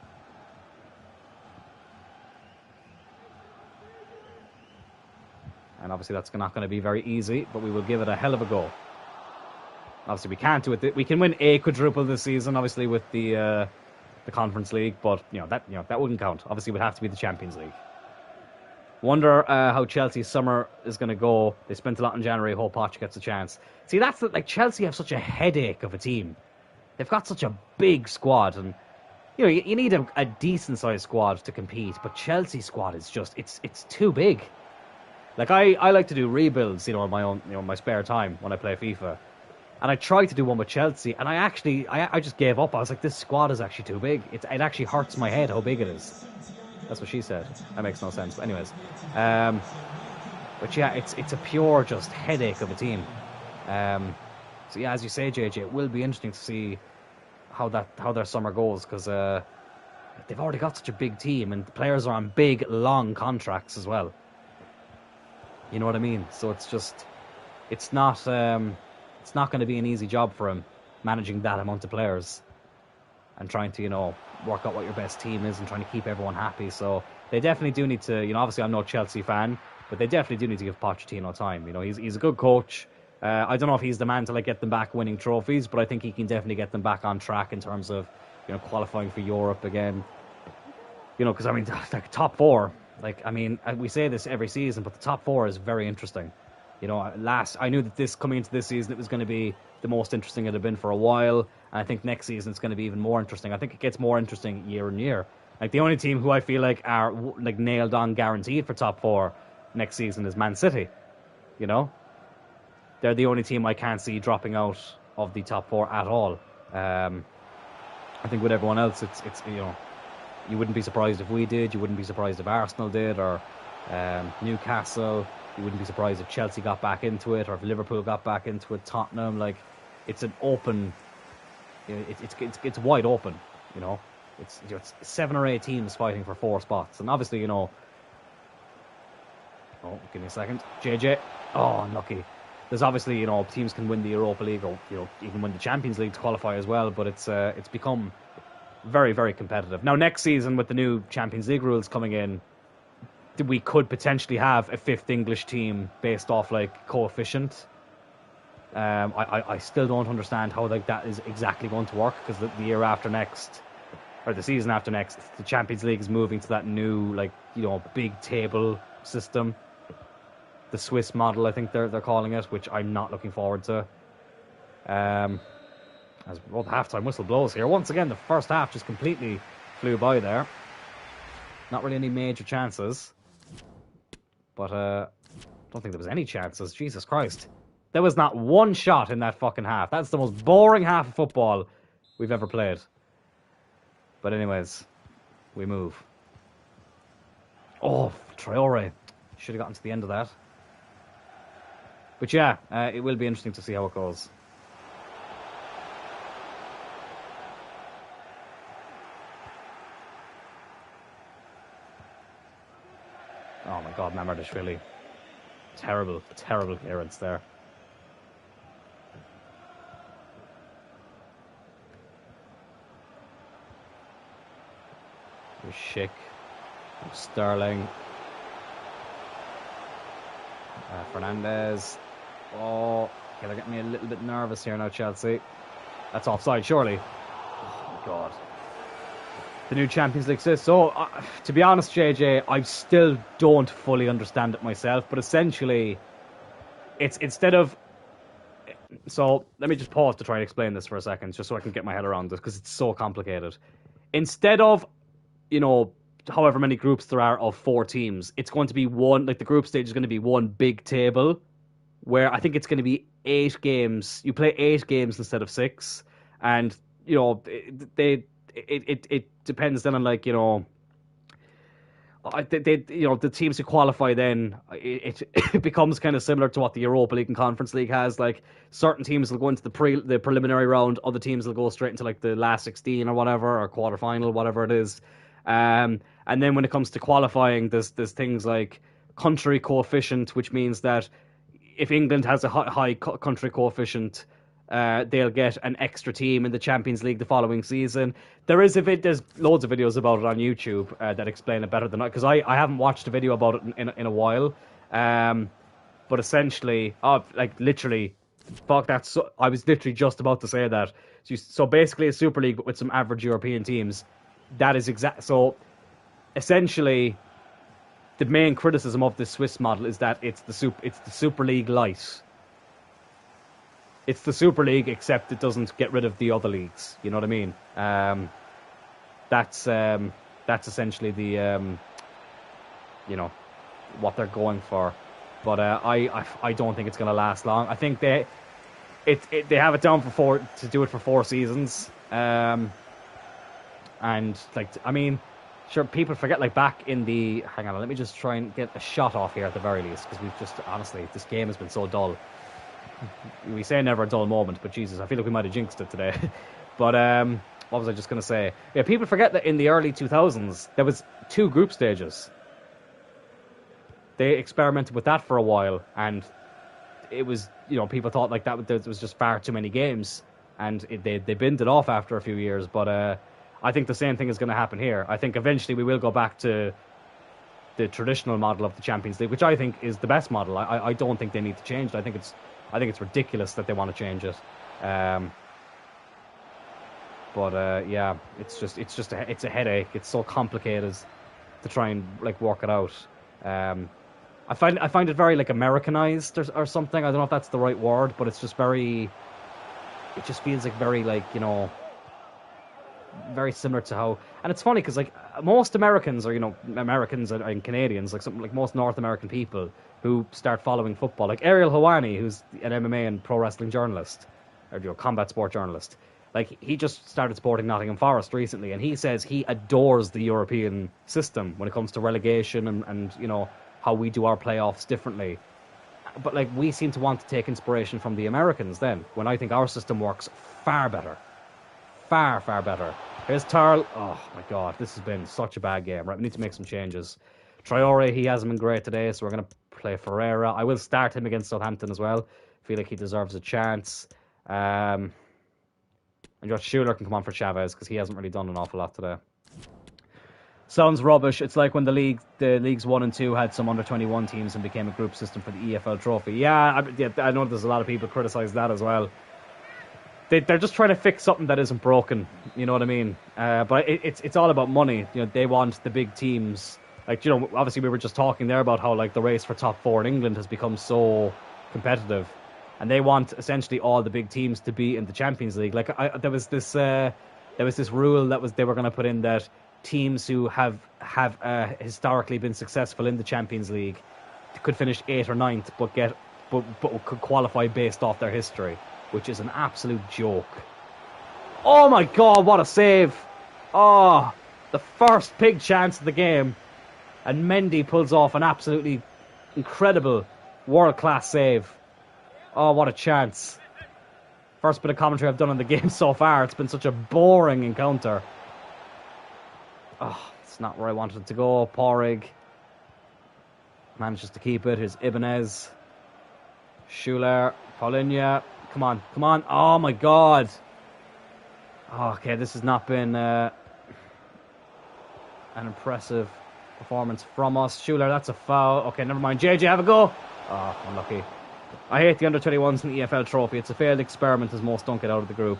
And obviously that's not going to be very easy, but we will give it a hell of a go. Obviously we can't do it. We can win a quadruple this season, obviously with the Conference League, but that wouldn't count. Obviously it would have to be the Champions League. Wonder how Chelsea's summer is going to go. They spent a lot in January. Hope Poch gets a chance. See, that's Chelsea have such a headache of a team. They've got such a big squad, and you need a decent sized squad to compete. But Chelsea's squad is just it's too big. Like I like to do rebuilds, in my own my spare time when I play FIFA, and I tried to do one with Chelsea, and I just gave up. I was like, this squad is actually too big. It actually hurts my head how big it is. That's what she said. That makes no sense. But anyways, but yeah, it's a pure just headache of a team. So yeah, as you say, JJ, it will be interesting to see how their summer goes, because they've already got such a big team, and the players are on big, long contracts as well. You know what I mean? So it's not going to be an easy job for him managing that amount of players and trying to work out what your best team is and trying to keep everyone happy. So they definitely do need to, obviously I'm no Chelsea fan, but they definitely do need to give Pochettino time. He's a good coach. I don't know if he's the man to get them back winning trophies, but I think he can definitely get them back on track in terms of qualifying for Europe again. Because I mean, like top four. Like I mean, we say this every season, but the top four is very interesting. I knew that this coming into this season, it was going to be the most interesting it had been for a while, and I think next season it's going to be even more interesting. I think it gets more interesting year on year. Like the only team who I feel like are like nailed on, guaranteed for top four next season is Man City. They're the only team I can't see dropping out of the top four at all. I think with everyone else, it's you wouldn't be surprised if we did. You wouldn't be surprised if Arsenal did, or Newcastle. You wouldn't be surprised if Chelsea got back into it, or if Liverpool got back into it. Tottenham, like it's an open. It's wide open. It's 7 or 8 teams fighting for 4 spots, and obviously Oh, give me a second, JJ. Oh, unlucky. There's obviously teams can win the Europa League, or even win the Champions League to qualify as well. But it's become very, very competitive. Now, next season, with the new Champions League rules coming in, we could potentially have a 5th English team based off like coefficient. I still don't understand how like that is exactly going to work, because the year after next, or the season after next, the Champions League is moving to that new big table system, the Swiss model, I think they're calling it, which I'm not looking forward to. As well, the halftime whistle blows here. Once again, the first half just completely flew by there. Not really any major chances. But I don't think there was any chances. Jesus Christ. There was not one shot in that fucking half. That's the most boring half of football we've ever played. But anyways, we move. Oh, Traore. Should have gotten to the end of that. But yeah, it will be interesting to see how it goes. Oh my God, Mamardashvili. Terrible, terrible clearance there. There's Schick. There's Sterling. Fernandez. Oh, they're getting me a little bit nervous here now, Chelsea. That's offside, surely. Oh my God. The new Champions League says so. To be honest, JJ, I still don't fully understand it myself. But essentially, it's instead of. So let me just pause to try and explain this for a second, just so I can get my head around this, because it's so complicated. Instead of, however many groups there are of 4 teams, it's going to be one. Like the group stage is going to be one big table, where I think it's going to be 8 games. You play 8 games instead of 6, and it depends then on the teams who qualify. Then it becomes kind of similar to what the Europa League and Conference League has. Like certain teams will go into the preliminary round, other teams will go straight into like the last 16 or whatever, or quarterfinal, whatever it is. And then when it comes to qualifying, there's things like country coefficient, which means that if England has a high country coefficient, they'll get an extra team in the Champions League the following season. There's loads of videos about it on YouTube that explain it better than I, because I haven't watched a video about it in a while. But essentially, literally, fuck that. So, I was literally just about to say that. So basically, a Super League but with some average European teams. That is exact. So essentially, the main criticism of the Swiss model is that it's the Super League light. It's the Super League, except it doesn't get rid of the other leagues. You know what I mean? That's essentially the what they're going for. But I don't think it's going to last long. I think they have it down to do it for 4 seasons. And sure, people forget, like back in the. Hang on, let me just try and get a shot off here at the very least, because we've just honestly, this game has been so dull. We say never a dull moment, but Jesus, I feel like we might have jinxed it today. But what was I just going to say? Yeah, people forget that in the early 2000s there was 2 group stages. They experimented with that for a while, and it was, people thought like that there was just far too many games, and they binned it off after a few years. But I think the same thing is going to happen here. I think eventually we will go back to the traditional model of the Champions League, which I think is the best model. I don't think they need to change it. I think it's ridiculous that they want to change it. But But yeah, it's a headache. It's so complicated to try and like work it out. Um, I find it very like Americanized or something. I don't know if that's the right word, but it's just very. It just feels like very like very similar to how. And it's funny because like most Americans or Americans and Canadians, like something like most North American people who start following football, like Ariel Helwani, who's an MMA and pro wrestling journalist or combat sport journalist. Like he just started supporting Nottingham Forest recently, and he says he adores the European system when it comes to relegation and how we do our playoffs differently. But like we seem to want to take inspiration from the Americans then, when I think our system works far better. Far, far better. Here's Tarl. Oh my god, this has been such a bad game. Right, we need to make some changes. Traore, he hasn't been great today, so we're going to play Ferreira. I will start him against Southampton as well. Feel like he deserves a chance. And Josh Schuler can come on for Chavez because he hasn't really done an awful lot today. Sounds rubbish. It's like when the leagues 1 and 2 had some under-21 teams and became a group system for the EFL trophy. Yeah, I know there's a lot of people criticise that as well. They're just trying to fix something that isn't broken. You know what I mean? But it's all about money. They want the big teams. Like, obviously we were just talking there about how like the race for top 4 in England has become so competitive, and they want essentially all the big teams to be in the Champions League. Like there was this rule that they were going to put in that teams who have historically been successful in the Champions League could finish 8th or 9th, but could qualify based off their history, which is an absolute joke. Oh my god, what a save! Oh, the first big chance of the game, and Mendy pulls off an absolutely incredible world-class save. Oh, what a chance. First bit of commentary I've done on the game so far. It's been such a boring encounter. Oh, it's not where I wanted it to go. Porrig manages to keep it. Here's Ibanez. Schuler. Paulinho. Come on, come on. Oh, my God. Oh, okay, this has not been an impressive performance from us. Schuler, that's a foul. Okay, never mind. JJ, have a go. Oh, unlucky. I hate the under-21s in the EFL trophy. It's a failed experiment as most don't get out of the group.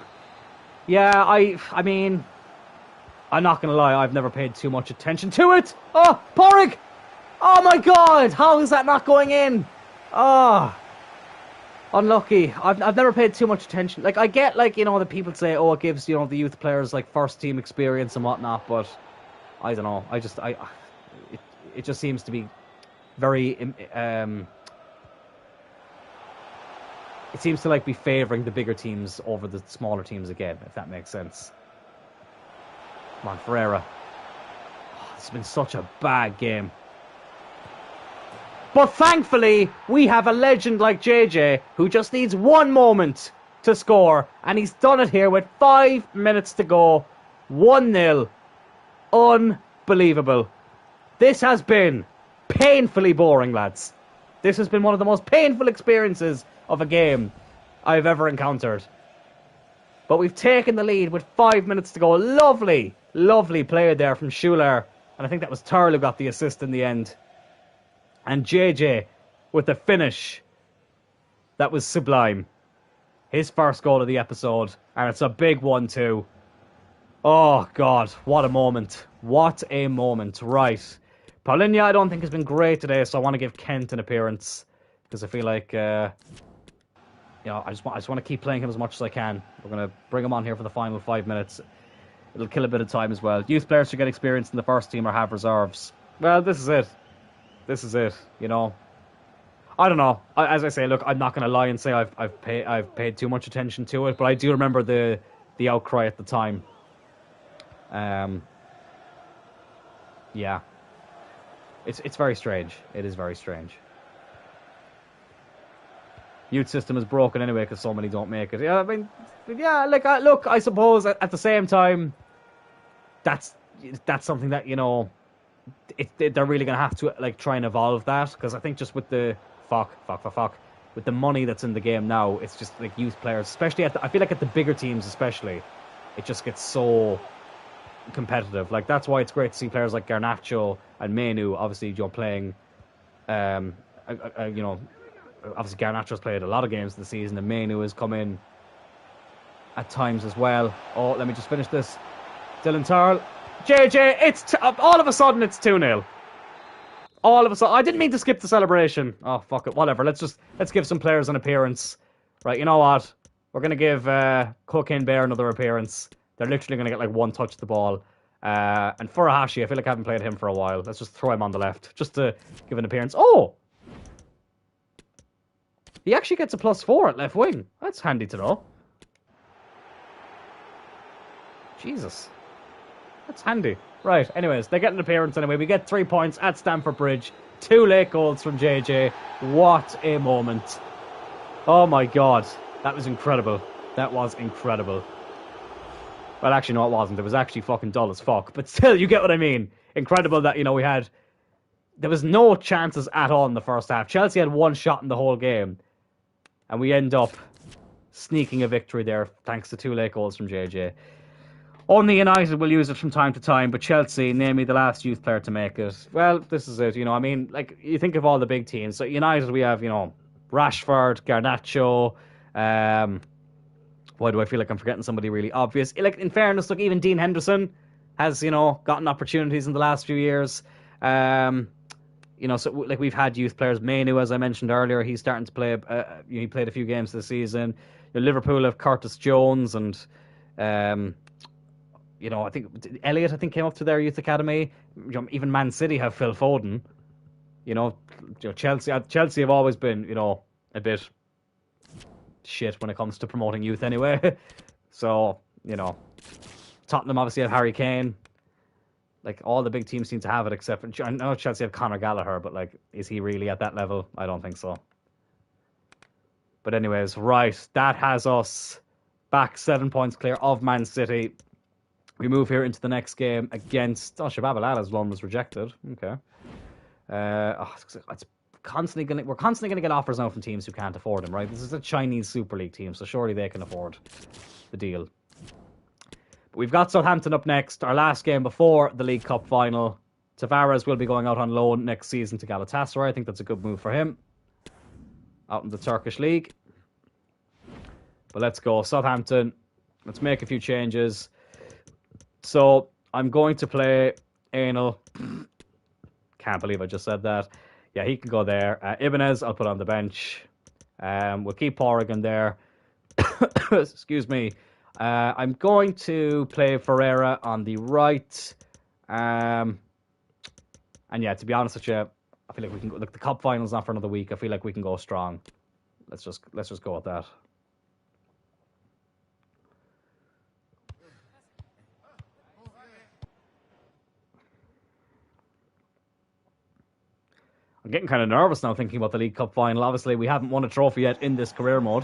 Yeah, I mean, I'm not going to lie. I've never paid too much attention to it. Oh, Porrig. Oh, my God. How is that not going in? Oh, unlucky. I've never paid too much attention. Like, I get, like, the people say, oh, it gives, the youth players, like, first-team experience and whatnot, but I don't know. It just seems to be very, it seems to, like, be favouring the bigger teams over the smaller teams again, if that makes sense. Come on, Ferreira. Oh, it's been such a bad game. But thankfully, we have a legend like JJ who just needs one moment to score, and he's done it here with 5 minutes to go. 1-0. Unbelievable. This has been painfully boring, lads. This has been one of the most painful experiences of a game I've ever encountered. But we've taken the lead with 5 minutes to go. Lovely, lovely play there from Schuler. And I think that was Turl who got the assist in the end. And JJ with the finish. That was sublime. His first goal of the episode. And it's a big one too. Oh, God. What a moment. What a moment. Right. Paulinho, I don't think has been great today, so I want to give Kent an appearance. Because I feel like, I just want to keep playing him as much as I can. We're going to bring him on here for the final 5 minutes. It'll kill a bit of time as well. Youth players should get experience in the first team or have reserves. Well, this is it. This is it, I don't know. As I say, look, I'm not going to lie and say I've paid too much attention to it, but I do remember the outcry at the time. Yeah. It's very strange. It is very strange. Youth system is broken anyway because so many don't make it. Yeah, I mean, yeah, like, look, I suppose at the same time, that's something that, they're really going to have to, like, try and evolve that, because I think just with the, with the money that's in the game now, it's just, like, youth players, especially I feel like at the bigger teams especially, it just gets so competitive. Like, that's why it's great to see players like Garnacho and Menu, obviously, playing, obviously Garnacho's played a lot of games this season, and Menu has come in at times as well. Oh, let me just finish this. Dylan Turl. JJ, it's all of a sudden it's 2-0. All of a sudden, I didn't mean to skip the celebration. Oh, fuck it, whatever. Let's give some players an appearance. Right, you know what? We're gonna give Cocaine Bear another appearance. They're literally gonna get like one touch of the ball. And Furuhashi, I feel like I haven't played him for a while. Let's just throw him on the left, just to give an appearance. Oh! He actually gets a +4 at left wing. That's handy to know. Jesus. That's handy. Right, anyways, they get an appearance anyway. We get 3 points at Stamford Bridge. 2 late goals from JJ. What a moment. Oh my god. That was incredible. That was incredible. Well, actually, no, it wasn't. It was actually fucking dull as fuck. But still, you get what I mean. Incredible that, we had... There was no chances at all in the first half. Chelsea had one shot in the whole game. And we end up sneaking a victory there thanks to 2 late goals from JJ. Only United will use it from time to time, but Chelsea, name me the last youth player to make it. Well, this is it, I mean, like, you think of all the big teams. So United, we have, Rashford, Garnacho. Why do I feel like I'm forgetting somebody really obvious? Like, in fairness, look, even Dean Henderson has, gotten opportunities in the last few years. So like we've had youth players. Mainu, as I mentioned earlier, he's starting to play. He played a few games this season. Liverpool have Curtis Jones and. I think Elliott, came up to their youth academy. Even Man City have Phil Foden. Chelsea have always been, a bit shit when it comes to promoting youth anyway. So, Tottenham obviously have Harry Kane. Like, all the big teams seem to have it, except for, I know Chelsea have Conor Gallagher, but, like, is he really at that level? I don't think so. But anyways, right, that has us back 7 points clear of Man City. We move here into the next game against... Shabab Al-Al's one was rejected. Okay. It's constantly we're constantly going to get offers now from teams who can't afford him, right? This is a Chinese Super League team, so surely they can afford the deal. But we've got Southampton up next, our last game before the League Cup final. Tavares will be going out on loan next season to Galatasaray. I think that's a good move for him. Out in the Turkish League. But let's go. Southampton. Let's make a few changes. So, I'm going to play Anel. Can't believe I just said that. Yeah, he can go there. Ibanez, I'll put on the bench. We'll keep Porrigan there. Excuse me. I'm going to play Ferreira on the right. And yeah, to be honest with you, I feel like we can go. Look, the cup final's not for another week. I feel like we can go strong. Let's just go with that. I'm getting kind of nervous now thinking about the League Cup final. Obviously, we haven't won a trophy yet in this career mode.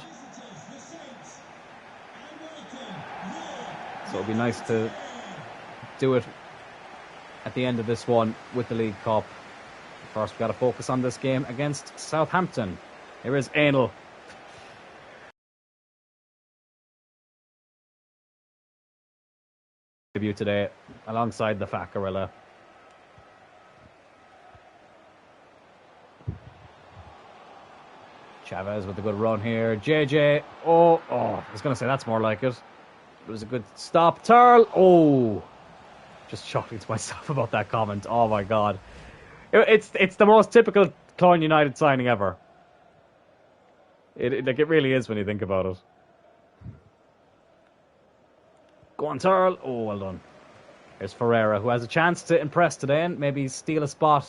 So it'll be nice to do it at the end of this one with the League Cup. First, we've got to focus on this game against Southampton. Here is Anel. Debut today alongside the Fat Gorilla. Chavez with a good run here. JJ. Oh, I was going to say that's more like it. It was a good stop. Turl. Oh, just chuckling to myself about that comment. Oh my god. It's the most typical Cloyne United signing ever. It really is when you think about it. Go on, Turl. Oh, well done. Here's Ferreira, who has a chance to impress today and maybe steal a spot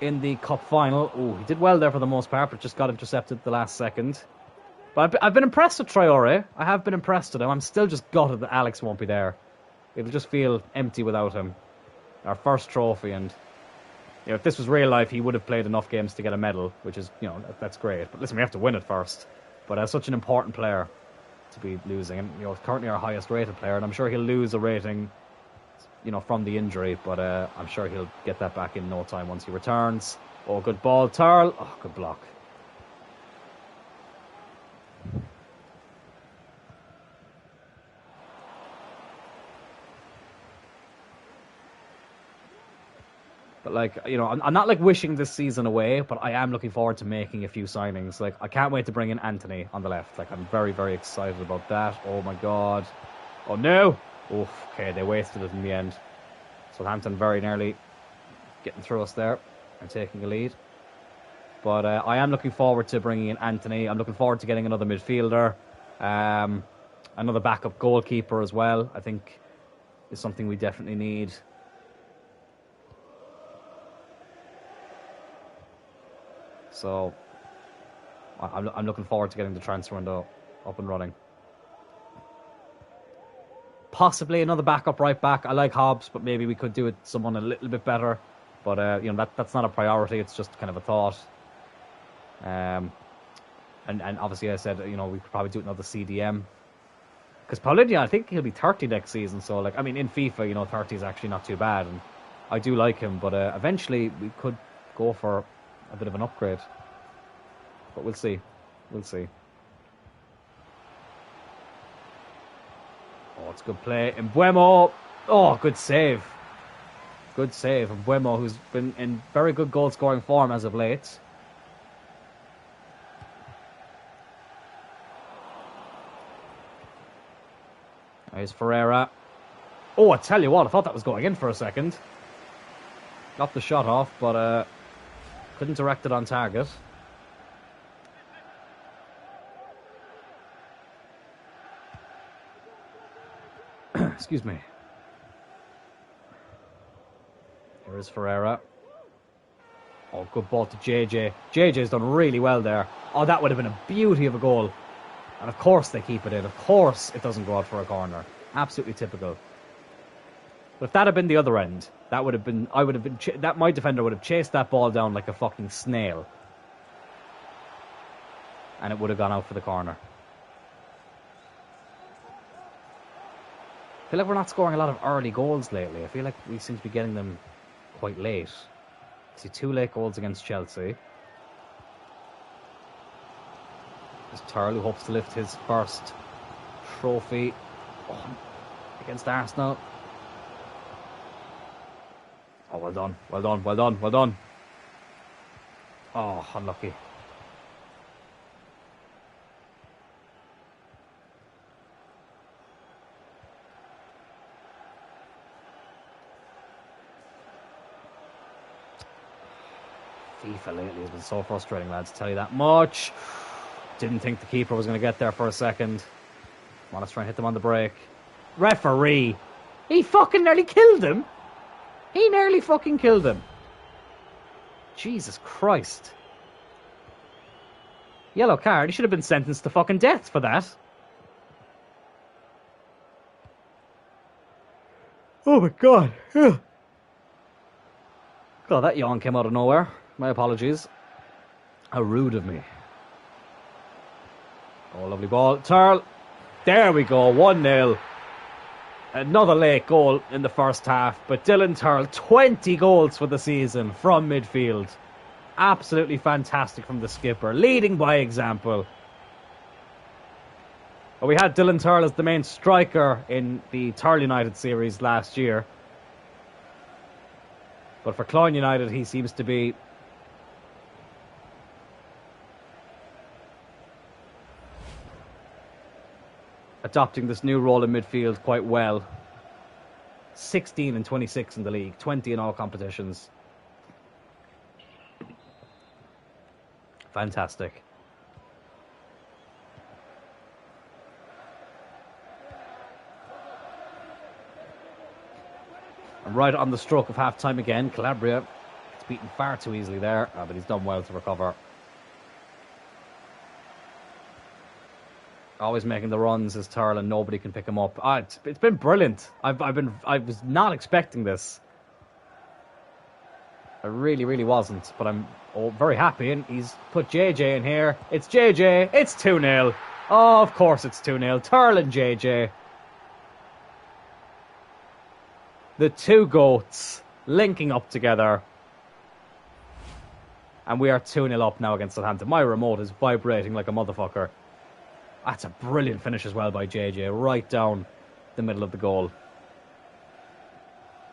in the cup final. Oh, he did well there for the most part, but just got intercepted at the last second. But I've been impressed with Traore. I have been impressed with him. I'm still just gutted that Alex won't be there. It'll just feel empty without him. Our first trophy, and if this was real life, he would have played enough games to get a medal, which is, that's great. But listen, we have to win it first. But as such an important player to be losing, and currently our highest rated player, and I'm sure he'll lose a rating from the injury, but I'm sure he'll get that back in no time once he returns. Oh, good ball, Turl. Oh, good block. But, like, you know, I'm not, like, wishing this season away, but I am looking forward to making a few signings. Like, I can't wait to bring in Anthony on the left. Like, I'm very, very excited about that. Oh, my God. Oh, no! Oof, okay, they wasted it in the end. Southampton very nearly getting through us there and taking a lead. But I am looking forward to bringing in Anthony. I'm looking forward to getting another midfielder. Another backup goalkeeper as well, I think, is something we definitely need. So I'm looking forward to getting the transfer window up and running. Possibly another backup right back. I like Hobbs, but maybe we could do it someone a little bit better. But you know, that's not a priority. It's just kind of a thought. And obviously, I said, you know, we could probably do another CDM. Because Paulinho, I think he'll be 30 next season. So, like, I mean, in FIFA, you know, 30 is actually not too bad, and I do like him. But eventually, we could go for a bit of an upgrade. But we'll see. We'll see. Oh, it's good play. Mbuemo. Oh, good save. Good save. Mbuemo, who's been in very good goal-scoring form as of late. There's Ferreira. Oh, I tell you what, I thought that was going in for a second. Got the shot off, but couldn't direct it on target. Excuse me. Here is Ferreira. Oh, good ball to JJ. JJ's done really well there. Oh, that would have been a beauty of a goal. And of course they keep it in. Of course it doesn't go out for a corner. Absolutely typical. But if that had been the other end, that would have been... my defender would have chased that ball down like a fucking snail. And it would have gone out for the corner. I feel like we're not scoring a lot of early goals lately. I feel like we seem to be getting them quite late. I see 2 late goals against Chelsea. There's Turl, who hopes to lift his first trophy against Arsenal. Oh, well done, well done, well done, well done. Oh, unlucky. FIFA lately has been so frustrating, lads, tell you that much. Didn't think the keeper was going to get there for a second. Come on, let's try and hit them on the break. Referee! He fucking nearly killed him! He nearly fucking killed him. Jesus Christ. Yellow card. He should have been sentenced to fucking death for that. Oh my God. God, that yawn came out of nowhere. My apologies. How rude of me. Oh, lovely ball. Turl. There we go. 1-0. Another late goal in the first half. But Dylan Turl, 20 goals for the season from midfield. Absolutely fantastic from the skipper. Leading by example. Well, we had Dylan Turl as the main striker in the Turl United series last year. But for Cloyne United, he seems to be adopting this new role in midfield quite well. 16 and 26 in the league, 20 in all competitions. Fantastic. And right on the stroke of half-time again, Calabria gets beaten far too easily there, but he's done well to recover. Always making the runs is Turl, and nobody can pick him up. It's been brilliant. I was not expecting this. I really, really wasn't. But I'm very happy, and he's put JJ in here. It's JJ. It's 2-0. Oh, of course it's 2-0. Turl and JJ. The two goats linking up together. And we are 2-0 up now against Southampton. My remote is vibrating like a motherfucker. That's a brilliant finish as well by JJ, right down the middle of the goal.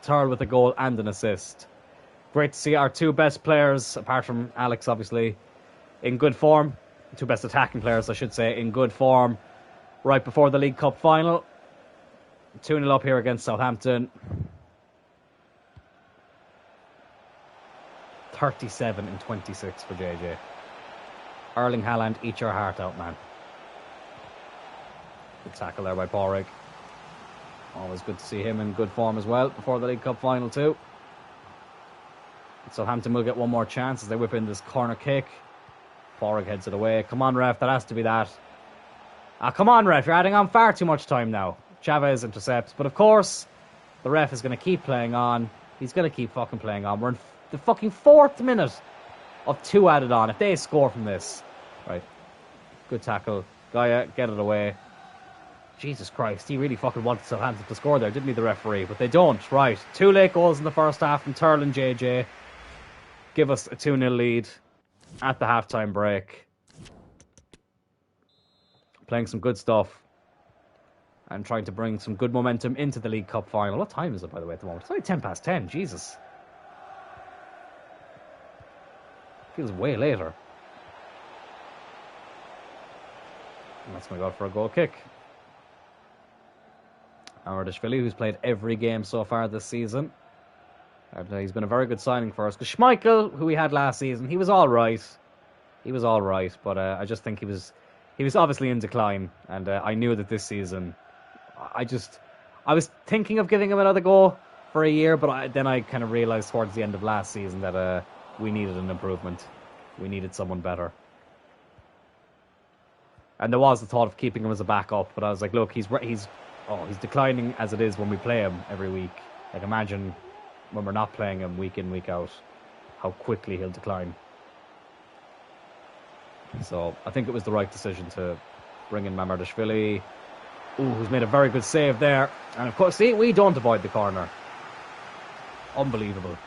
Turl with a goal and an assist. Great to see our two best players, apart from Alex, obviously, in good form. Two best attacking players, I should say, in good form. Right before the League Cup final. 2-0 up here against Southampton. 37 and 26 for JJ. Erling Haaland, eat your heart out, man. Good tackle there by Pádraig. Always good to see him in good form as well before the League Cup final too. Southampton will get one more chance as they whip in this corner kick. Pádraig heads it away. Come on, ref, that has to be that. Come on, ref, you're adding on far too much time now. Chavez intercepts, but of course, the ref is going to keep playing on. He's going to keep fucking playing on. We're in the fucking 4th minute of 2 added on. If they score from this. Right. Good tackle. Gaia, get it away. Jesus Christ, he really fucking wanted Southampton to score there, didn't he, the referee? But they don't. Right. 2 late goals in the first half from Turl and JJ. Give us a 2-0 lead at the halftime break. Playing some good stuff. And trying to bring some good momentum into the League Cup final. What time is it, by the way, at the moment? It's only 10 past 10. Jesus. Feels way later. And that's going to go for a goal kick. Amardashvili, who's played every game so far this season. And he's been a very good signing for us. Because Schmeichel, who we had last season, he was all right. He was all right. But I just think he was obviously in decline. And I knew that this season... I was thinking of giving him another go for a year, but then I kind of realised towards the end of last season that we needed an improvement. We needed someone better. And there was the thought of keeping him as a backup, but I was like, look, he's declining as it is when we play him every week. Like, imagine when we're not playing him week in, week out, how quickly he'll decline. So I think it was the right decision to bring in Mamardashvili. Who's made a very good save there. And of course, see, we don't avoid the corner. Unbelievable.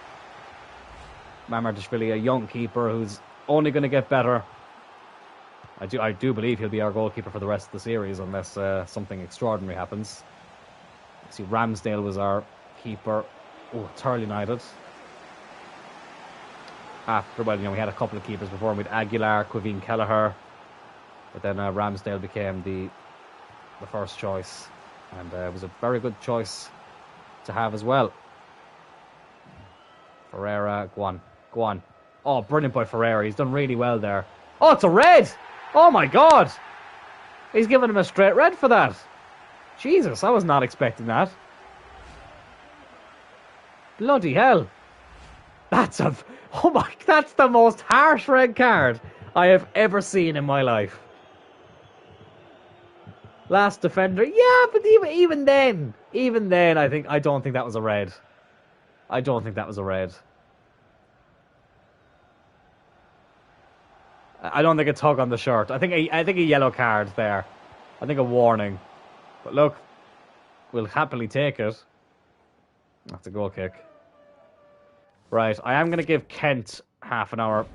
Mamardashvili, a young keeper who's only going to get better. I do believe he'll be our goalkeeper for the rest of the series unless something extraordinary happens. See, Ramsdale was our keeper. Oh, Turl United. After, well, we had a couple of keepers before, and we had Aguilar, Quiveen Kelleher. But then Ramsdale became the first choice, and it was a very good choice to have as well. Ferreira, go on. Oh, brilliant by Ferreira. He's done really well there. Oh, it's a red! Oh my God! He's given him a straight red for that. Jesus, I was not expecting that. Bloody hell. That's the most harsh red card I have ever seen in my life. Last defender, yeah, but even then, I don't think that was a red. I don't think that was a red. I don't think a tug on the shirt. I think a yellow card there. I think a warning. But look, we'll happily take it. That's a goal kick. Right, I am going to give Kent half an hour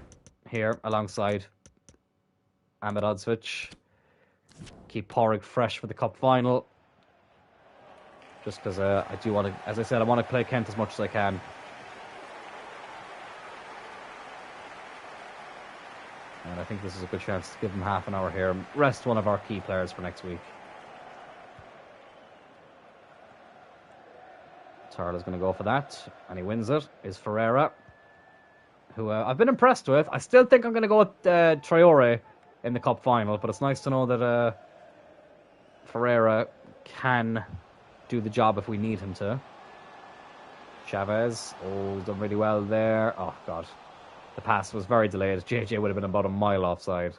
here alongside Ahmed Odsvich. Keep Pádraig fresh for the cup final. Just because I do want to, as I said, I want to play Kent as much as I can. And I think this is a good chance to give him half an hour here. Rest one of our key players for next week. Turl is going to go for that. And he wins it. Is Ferreira, who I've been impressed with. I still think I'm going to go with Traore in the cup final. But it's nice to know that Ferreira can do the job if we need him to. Chavez. Oh, he's done really well there. Oh, God. The pass was very delayed. JJ would have been about a mile offside.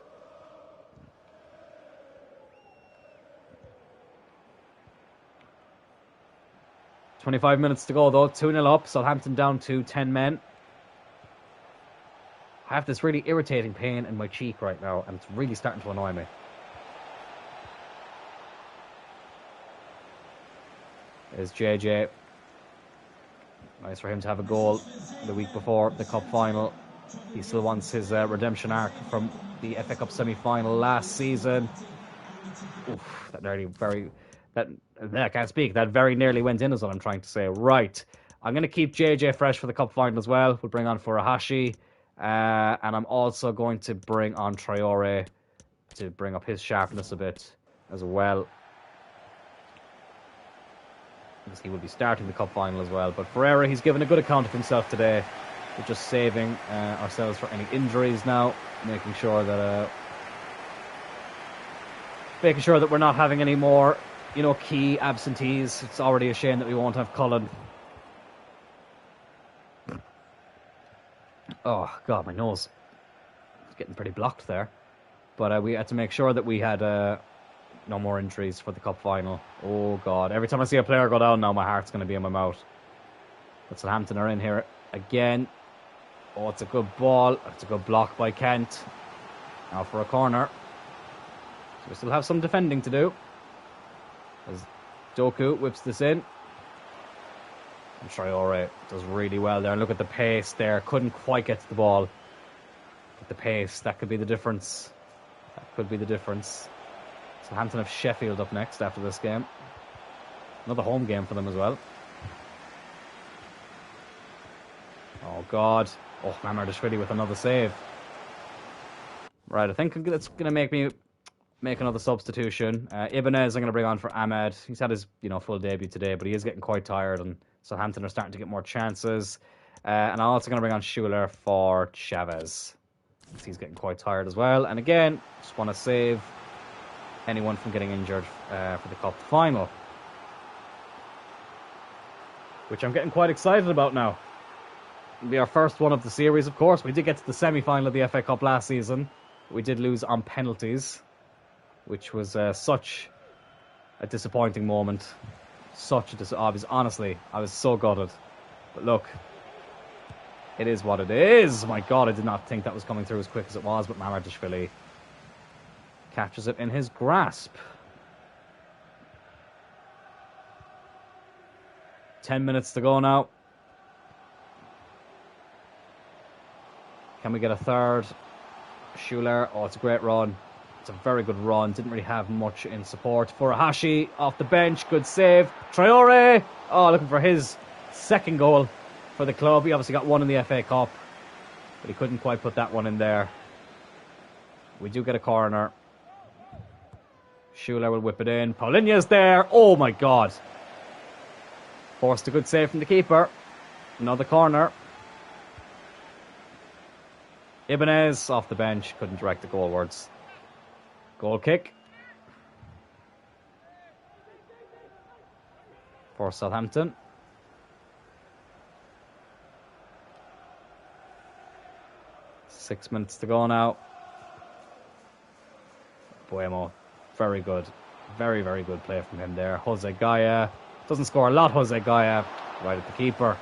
"25 minutes to go, though. 2-0 up. Southampton down to 10 men. I have this really irritating pain in my cheek right now, and it's really starting to annoy me. There's JJ. Nice for him to have a goal the week before the cup final. He still wants his redemption arc from the FA Cup semi-final last season. Oof, I can't speak. That very nearly went in is what I'm trying to say. Right. I'm going to keep JJ fresh for the cup final as well. We'll bring on Furuhashi. And I'm also going to bring on Traore to bring up his sharpness a bit as well. Because he will be starting the cup final as well. But Ferreira, he's given a good account of himself today. We're just saving ourselves for any injuries now. Making sure that we're not having any more, key absentees. It's already a shame that we won't have Cloyne. Oh, God, my nose. It's getting pretty blocked there. But we had to make sure that we had no more injuries for the cup final. Oh, God. Every time I see a player go down now, my heart's going to be in my mouth. But Southampton are in here again. Oh, it's a good ball. It's a good block by Kent. Now for a corner. So we still have some defending to do. As Doku whips this in. And Traore does really well there. And look at the pace there. Couldn't quite get to the ball. But the pace, that could be the difference. That could be the difference. Southampton have Sheffield up next after this game. Another home game for them as well. Oh, God. Oh, Mamardashvili with another save. Right, I think that's going to make me make another substitution. Ibanez I'm going to bring on for Ahmed. He's had his full debut today, but he is getting quite tired, and Southampton are starting to get more chances. And I'm also going to bring on Schuler for Chavez. He's getting quite tired as well. And again, just want to save anyone from getting injured for the cup final, which I'm getting quite excited about now. It'll be our first one of the series, of course. We did get to the semi-final of the FA Cup last season. We did lose on penalties, which was such a disappointing moment. Honestly, I was so gutted. But look, it is what it is. My God, I did not think that was coming through as quick as it was, but Mamardashvili catches it in his grasp. 10 minutes to go now. Can we get a third? Schuler, oh, it's a great run. It's a very good run. Didn't really have much in support. Furuhashi off the bench, good save. Traore, oh, looking for his second goal for the club. He obviously got one in the FA Cup, but he couldn't quite put that one in there. We do get a corner. Schuler will whip it in. Paulinho's there. Oh my God. Forced a good save from the keeper. Another corner. Ibanez off the bench. Couldn't direct the goalwards. Goal kick for Southampton. Six minutes to go now. Buemo, very good. Very, very good play from him there. Jose Gaya. Doesn't score a lot, Jose Gaya. Right at the keeper.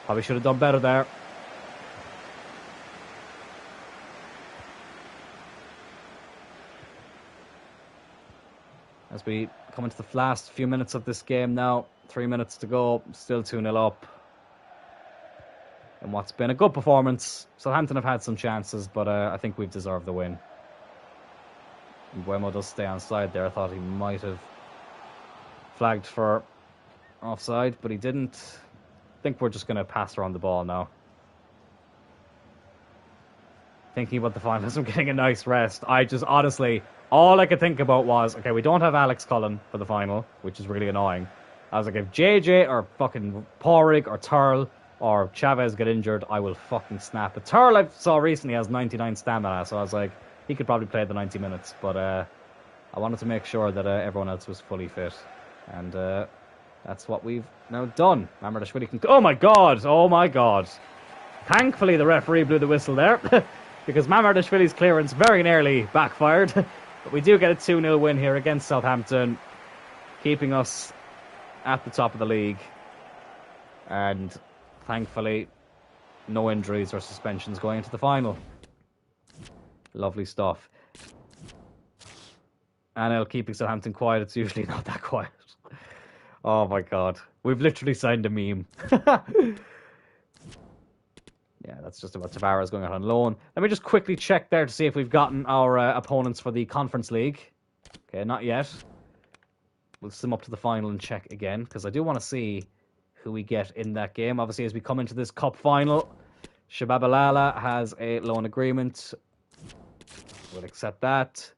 Probably should have done better there. As we come into the last few minutes of this game now. 3 minutes to go. Still 2-0 up. And what's been a good performance. Southampton have had some chances, but I think we've deserved the win. And Buemo does stay on side there. I thought he might have flagged for offside, but he didn't. I think we're just going to pass around the ball now. Thinking about the finals, I'm getting a nice rest. I just, honestly, all I could think about was, okay, we don't have Alex Cullen for the final, which is really annoying. I was like, if JJ or fucking Porrig or Turl or Chavez get injured, I will fucking snap. But Turl, I saw recently, has 99 stamina, so I was like, he could probably play the 90 minutes. But I wanted to make sure that everyone else was fully fit. And that's what we've now done. Mamardashvili can... Oh my God! Oh my God! Thankfully, the referee blew the whistle there. Because Mamardashvili's clearance very nearly backfired. But we do get a 2-0 win here against Southampton, keeping us at the top of the league. And thankfully, no injuries or suspensions going into the final. Lovely stuff. And keeping Southampton quiet, it's usually not that quiet. Oh my God. We've literally signed a meme. Yeah, that's just about Tavares going out on loan. Let me just quickly check there to see if we've gotten our opponents for the Conference League. Okay, not yet. We'll sim up to the final and check again, because I do want to see who we get in that game. Obviously, as we come into this cup final, Shababalala has a loan agreement. We'll accept that.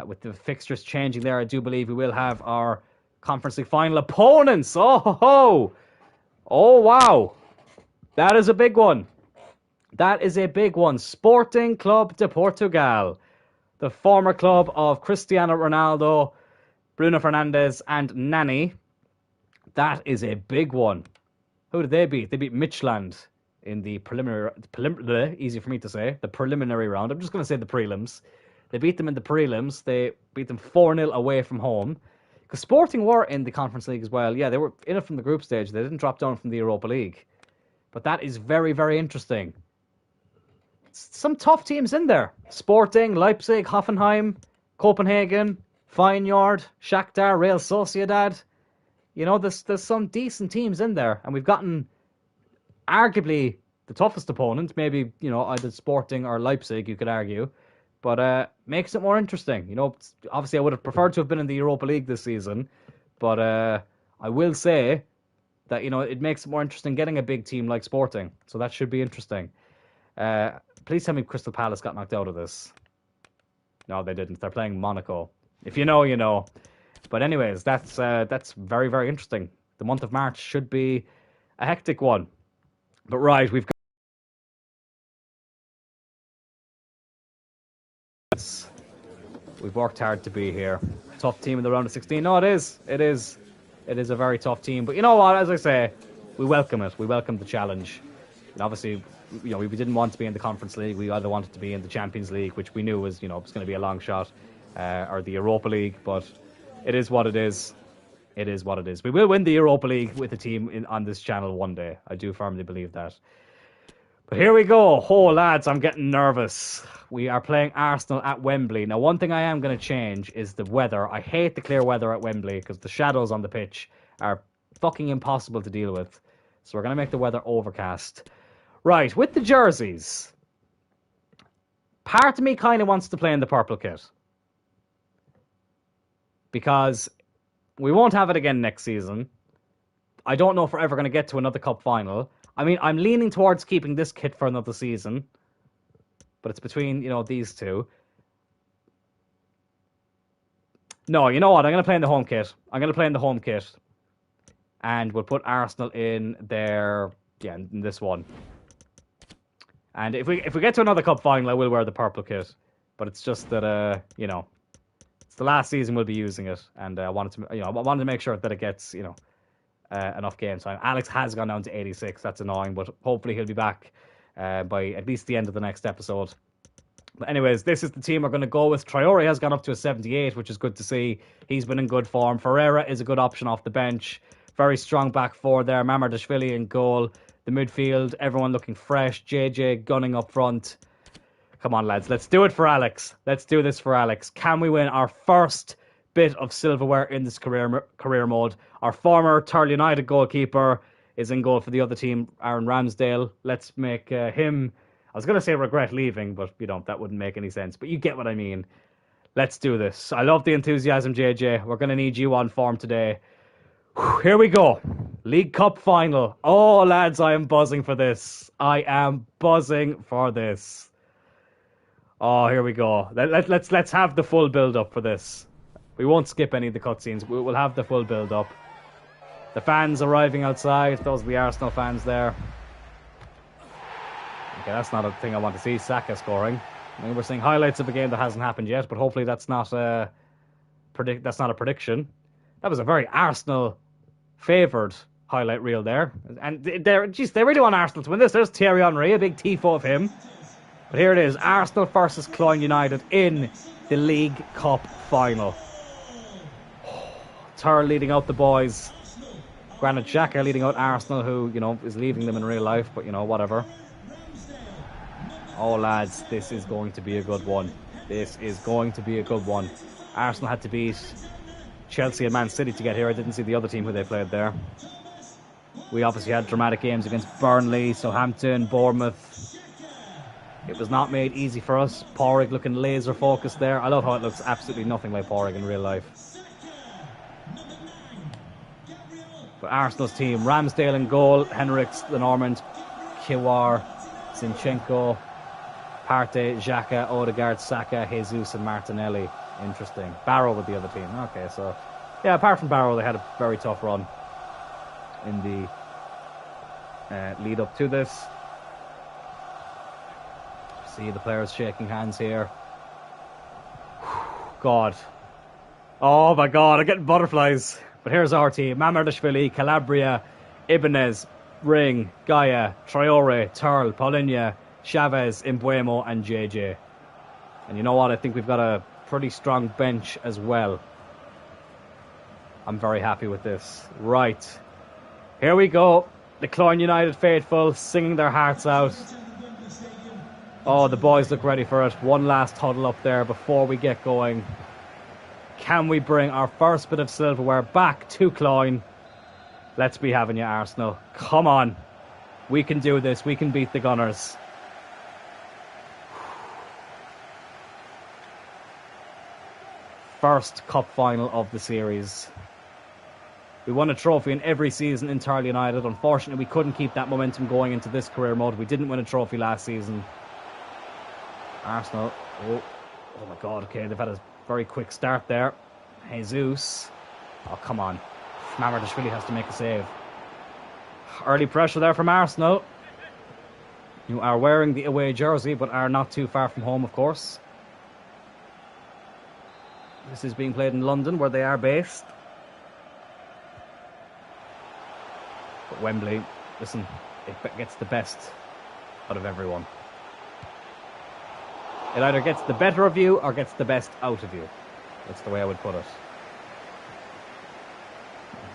With the fixtures changing there, I do believe we will have our Conference League final opponents. Oh, ho, ho. Oh, wow. That is a big one. That is a big one. Sporting Club de Portugal, the former club of Cristiano Ronaldo, Bruno Fernandes, and Nani. That is a big one. Who did they beat? They beat Midtjylland in the preliminary, easy for me to say, the preliminary round. I'm just going to say the prelims. They beat them in the prelims. They beat them 4-0 away from home. Because Sporting were in the Conference League as well. Yeah, they were in it from the group stage. They didn't drop down from the Europa League. But that is very, very interesting. Some tough teams in there. Sporting, Leipzig, Hoffenheim, Copenhagen, Feyenoord, Shakhtar, Real Sociedad. You know, there's some decent teams in there. And we've gotten arguably the toughest opponent. Maybe, you know, either Sporting or Leipzig, you could argue. But makes it more interesting. You know, obviously I would have preferred to have been in the Europa League this season. But I will say that, you know, it makes it more interesting getting a big team like Sporting. So that should be interesting. Please tell me Crystal Palace got knocked out of this. No, they didn't. They're playing Monaco. If you know, you know. But anyways, that's very, very interesting. The month of March should be a hectic one. But right, we've worked hard to be here. Tough team in the round of 16. No, it is. It is a very tough team. But you know what? As I say, we welcome it. We welcome the challenge. And obviously, you know, we didn't want to be in the Conference League. We either wanted to be in the Champions League, which we knew was, you know, was going to be a long shot, or the Europa League. But it is what it is. It is what it is. We will win the Europa League with a team on this channel one day. I do firmly believe that. But here we go. Oh, lads, I'm getting nervous. We are playing Arsenal at Wembley. Now, one thing I am going to change is the weather. I hate the clear weather at Wembley because the shadows on the pitch are fucking impossible to deal with. So we're going to make the weather overcast. Right, with the jerseys, part of me kind of wants to play in the purple kit. Because we won't have it again next season. I don't know if we're ever going to get to another cup final. I mean, I'm leaning towards keeping this kit for another season. But it's between, you know, these two. No, you know what? I'm going to play in the home kit. I'm going to play in the home kit. And we'll put Arsenal in there, yeah, in this one. And if we get to another cup final, I will wear the purple kit. But it's just that, you know, it's the last season we'll be using it. And I wanted to make sure that it gets, you know, enough game time. Alex has gone down to 86. That's annoying, but hopefully he'll be back by at least the end of the next episode. But anyways, this is the team we're going to go with. Traore has gone up to a 78, which is good to see. He's been in good form. Ferreira is a good option off the bench. Very strong back four there. Mamardashvili in goal. The midfield, everyone looking fresh. JJ gunning up front. Come on, lads. Let's do it for Alex. Let's do this for Alex. Can we win our first bit of silverware in this career mode? Our former Turl United goalkeeper is in goal for the other team, Aaron Ramsdale. Let's make him... I was going to say regret leaving, but, you know, that wouldn't make any sense. But you get what I mean. Let's do this. I love the enthusiasm, JJ. We're going to need you on form today. Whew, here we go. League Cup final. Oh, lads, I am buzzing for this. I am buzzing for this. Oh, here we go. Let's have the full build-up for this. We won't skip any of the cutscenes. We'll have the full build-up. The fans arriving outside. Those are the Arsenal fans there. Okay, that's not a thing I want to see. Saka scoring. I mean, we're seeing highlights of a game that hasn't happened yet, but hopefully that's not a prediction. That was a very Arsenal-favoured highlight reel there. And they really want Arsenal to win this. There's Thierry Henry, a big tifo of him. But here it is, Arsenal versus Cloyne United in the League Cup final. Turl leading out the boys. Granit Xhaka leading out Arsenal, who, you know, is leaving them in real life, but, you know, whatever. Oh, lads, this is going to be a good one. This is going to be a good one. Arsenal had to beat Chelsea and Man City to get here. I didn't see the other team who they played there. We obviously had dramatic games against Burnley, Southampton, Bournemouth. It was not made easy for us. Porrig looking laser focused there. I love how it looks absolutely nothing like Porrig in real life. But Arsenal's team, Ramsdale in goal, Henriks, the Normand, Kiwar, Zinchenko, Partey, Xhaka, Odegaard, Saka, Jesus and Martinelli. Interesting. Barrow with the other team. Okay, so yeah, apart from Barrow, they had a very tough run in the lead up to this. See the players shaking hands here. God. Oh my God, I'm getting butterflies. But here's our team. Mamardashvili, Calabria, Ibanez, Ring, Gaia, Traore, Turl, Paulinho, Chavez, Mbuemo and JJ. And you know what? I think we've got a pretty strong bench as well. I'm very happy with this. Right. Here we go. The Cloyne United faithful singing their hearts out. Oh, the boys look ready for it. One last huddle up there before we get going. Can we bring our first bit of silverware back to Cloyne? Let's be having you, Arsenal. Come on. We can do this. We can beat the Gunners. First cup final of the series. We won a trophy in every season in Turl United. Unfortunately, we couldn't keep that momentum going into this career mode. We didn't win a trophy last season. Arsenal. Oh my God. Okay, they've had a very quick start there. Jesus. Oh, come on. Mamardashvili has to make a save. Early pressure there from Arsenal. You are wearing the away jersey, but are not too far from home, of course. This is being played in London, where they are based. But Wembley, listen, it gets the best out of everyone. It either gets the better of you or gets the best out of you. That's the way I would put it.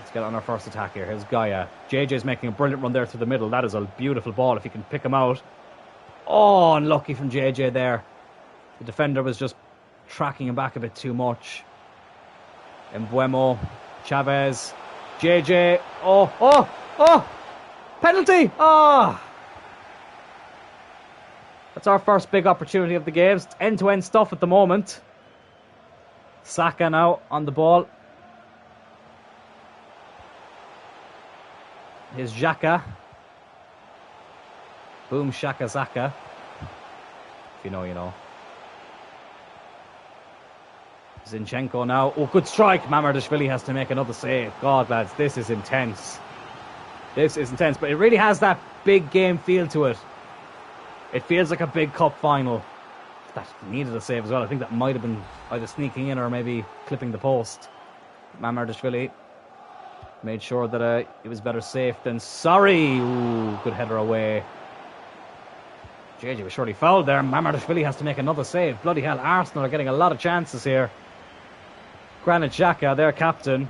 Let's get on our first attack here. Here's Gaia. JJ's making a brilliant run there through the middle. That is a beautiful ball if you can pick him out. Oh, unlucky from JJ there. The defender was just tracking him back a bit too much. Mbuemo, Chavez, JJ. Oh! Penalty! Oh! That's our first big opportunity of the games. It's end-to-end stuff at the moment. Saka now on the ball. Here's Xhaka. Boom, Shaka Zaka. If you know, you know. Zinchenko now. Oh, good strike. Mamardashvili has to make another save. God, lads, this is intense. This is intense, but it really has that big game feel to it. It feels like a big cup final. That needed a save as well. I think that might have been either sneaking in or maybe clipping the post. Mamardashvili made sure that it was better safe than sorry. Ooh, good header away. JJ was surely fouled there. Mamardashvili has to make another save. Bloody hell, Arsenal are getting a lot of chances here. Granit Xhaka, their captain.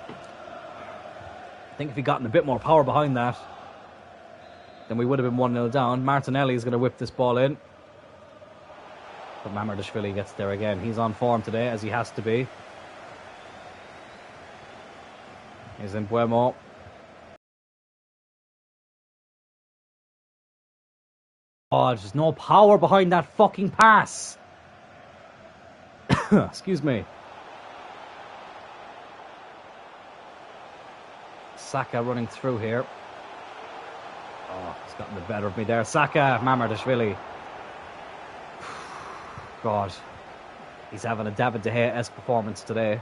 I think if he'd gotten a bit more power behind that, then we would have been 1-0 down. Martinelli is going to whip this ball in. But Mamardashvili gets there again. He's on form today, as he has to be. Here's Mbuemo. Oh, there's no power behind that fucking pass. Excuse me. Saka running through here. Oh, he's gotten the better of me there. Saka, Mamardashvili. God. He's having a David De Gea-esque performance today.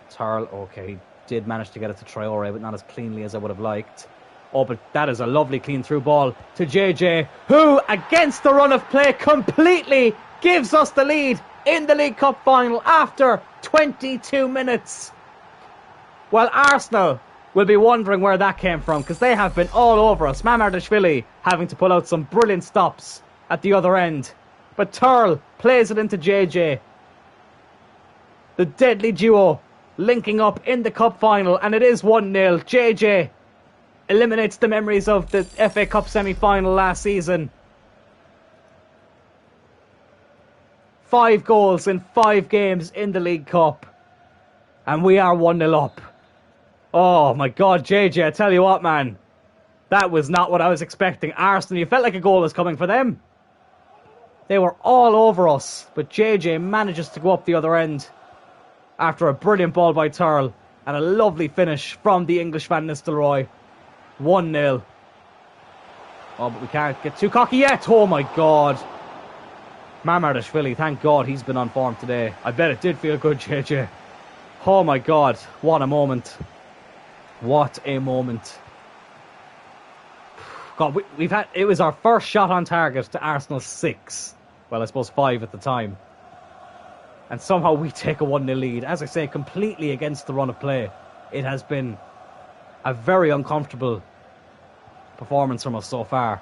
Turl, okay, he did manage to get it to Traore, but not as cleanly as I would have liked. Oh, but that is a lovely clean through ball to JJ, who, against the run of play, completely gives us the lead in the League Cup final after 22 minutes. Well, Arsenal will be wondering where that came from, because they have been all over us. Mamardashvili having to pull out some brilliant stops at the other end. But Turl plays it into JJ. The deadly duo linking up in the cup final, and it is 1-0. JJ eliminates the memories of the FA Cup semi-final last season. 5 goals in 5 games in the League Cup. And we are 1-0 up. Oh my God, JJ, I tell you what, man. That was not what I was expecting. Arsenal, you felt like a goal was coming for them. They were all over us. But JJ manages to go up the other end after a brilliant ball by Turl and a lovely finish from the English Van Nistelrooy. 1-0. Oh, but we can't get too cocky yet. Oh my God. Mamardashvili, thank God he's been on form today. I bet it did feel good, JJ. Oh my God, what a moment. What a moment. God, it was our first shot on target to Arsenal's 6. Well, I suppose 5 at the time. And somehow we take a 1-0 lead. As I say, completely against the run of play. It has been a very uncomfortable performance from us so far.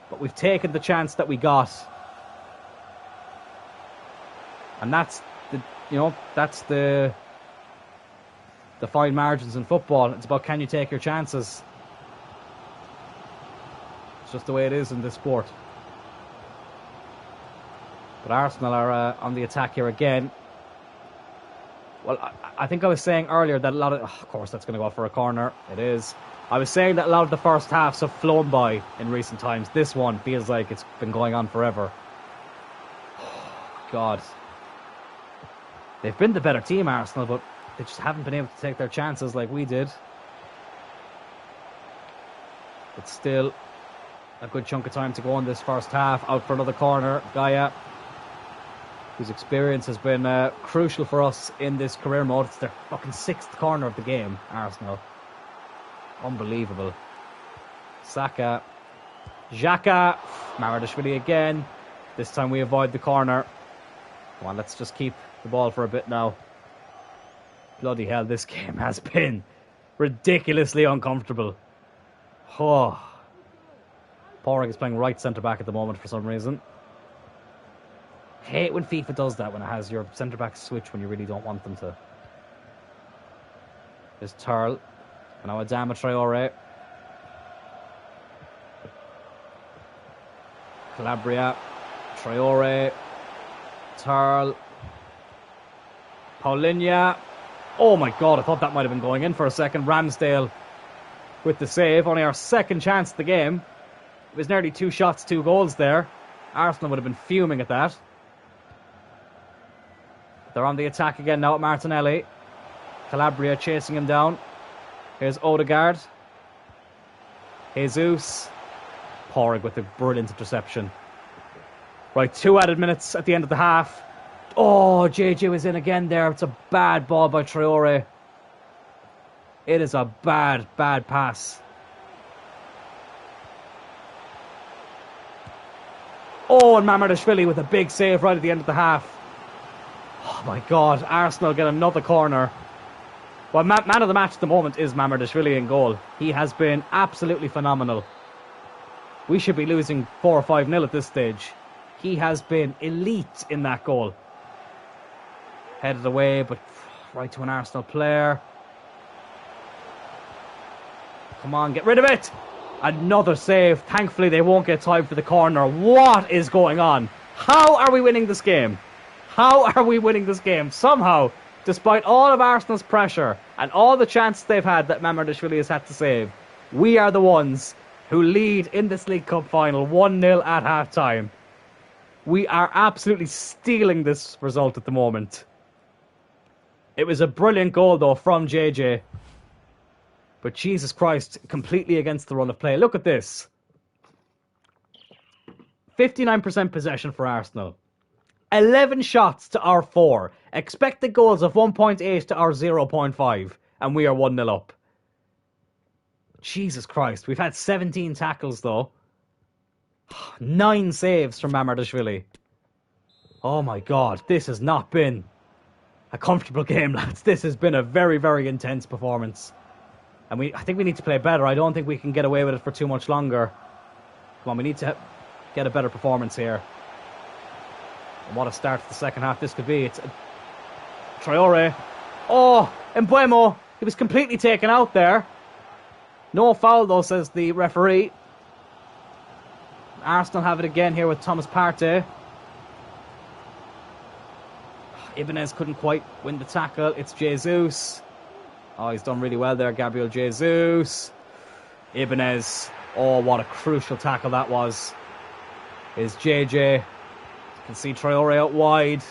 But we've taken the chance that we got. And that's the fine margins in football. It's about, can you take your chances? It's just the way it is in this sport. But Arsenal are on the attack here again. Well, I think I was saying earlier that a lot of course that's going to go for a corner. It is. I was saying that a lot of the first halves have flown by in recent times. This one feels like it's been going on forever. God. They've been the better team, Arsenal, but they just haven't been able to take their chances like we did. But still, a good chunk of time to go in this first half. Out for another corner, Gaia, whose experience has been crucial for us in this career mode. It's their fucking 6th corner of the game, Arsenal. Unbelievable. Saka. Xhaka. Mamardashvili again. This time we avoid the corner. Come on, let's just keep the ball for a bit now. Bloody hell, this game has been ridiculously uncomfortable. Oh. Porrig is playing right centre-back at the moment for some reason. Hate when FIFA does that, when it has your centre-back switch when you really don't want them to. There's Turl. And now Adama Traore. Calabria. Traore. Turl. Paulinho. Oh my God, I thought that might have been going in for a second. Ramsdale with the save. Only our second chance of the game. It was nearly 2 shots, 2 goals there. Arsenal would have been fuming at that. They're on the attack again now at Martinelli. Calabria chasing him down. Here's Odegaard. Jesus. Porrig with a brilliant interception. Right, 2 added minutes at the end of the half. Oh, JJ was in again there. It's a bad ball by Traore. It is a bad, bad pass. Oh, and Mamardashvili with a big save right at the end of the half. Oh my God, Arsenal get another corner. Well, man of the match at the moment is Mamardashvili in goal. He has been absolutely phenomenal. We should be losing 4 or 5-0 at this stage. He has been elite in that goal. Headed away, but right to an Arsenal player. Come on, get rid of it. Another save. Thankfully, they won't get time for the corner. What is going on? How are we winning this game? How are we winning this game? Somehow, despite all of Arsenal's pressure and all the chances they've had that Mamardashvili has had to save, we are the ones who lead in this League Cup final 1-0 at half-time. We are absolutely stealing this result at the moment. It was a brilliant goal, though, from JJ. But Jesus Christ, completely against the run of play. Look at this. 59% possession for Arsenal. 11 shots to our 4. Expected goals of 1.8 to our 0.5. And we are 1-0 up. Jesus Christ. We've had 17 tackles, though. 9 saves from Mamardashvili. Oh my God. This has not been a comfortable game, lads. This has been a very, very intense performance. And I think we need to play better. I don't think we can get away with it for too much longer. Come on, we need to get a better performance here. And what a start to the second half this could be. It's Traore. Oh, Mbeumo. He was completely taken out there. No foul, though, says the referee. Arsenal have it again here with Thomas Partey. Ibanez couldn't quite win the tackle. It's Jesus. Oh, he's done really well there, Gabriel Jesus. Ibanez. Oh, what a crucial tackle that was. Is JJ. You can see Traore out wide.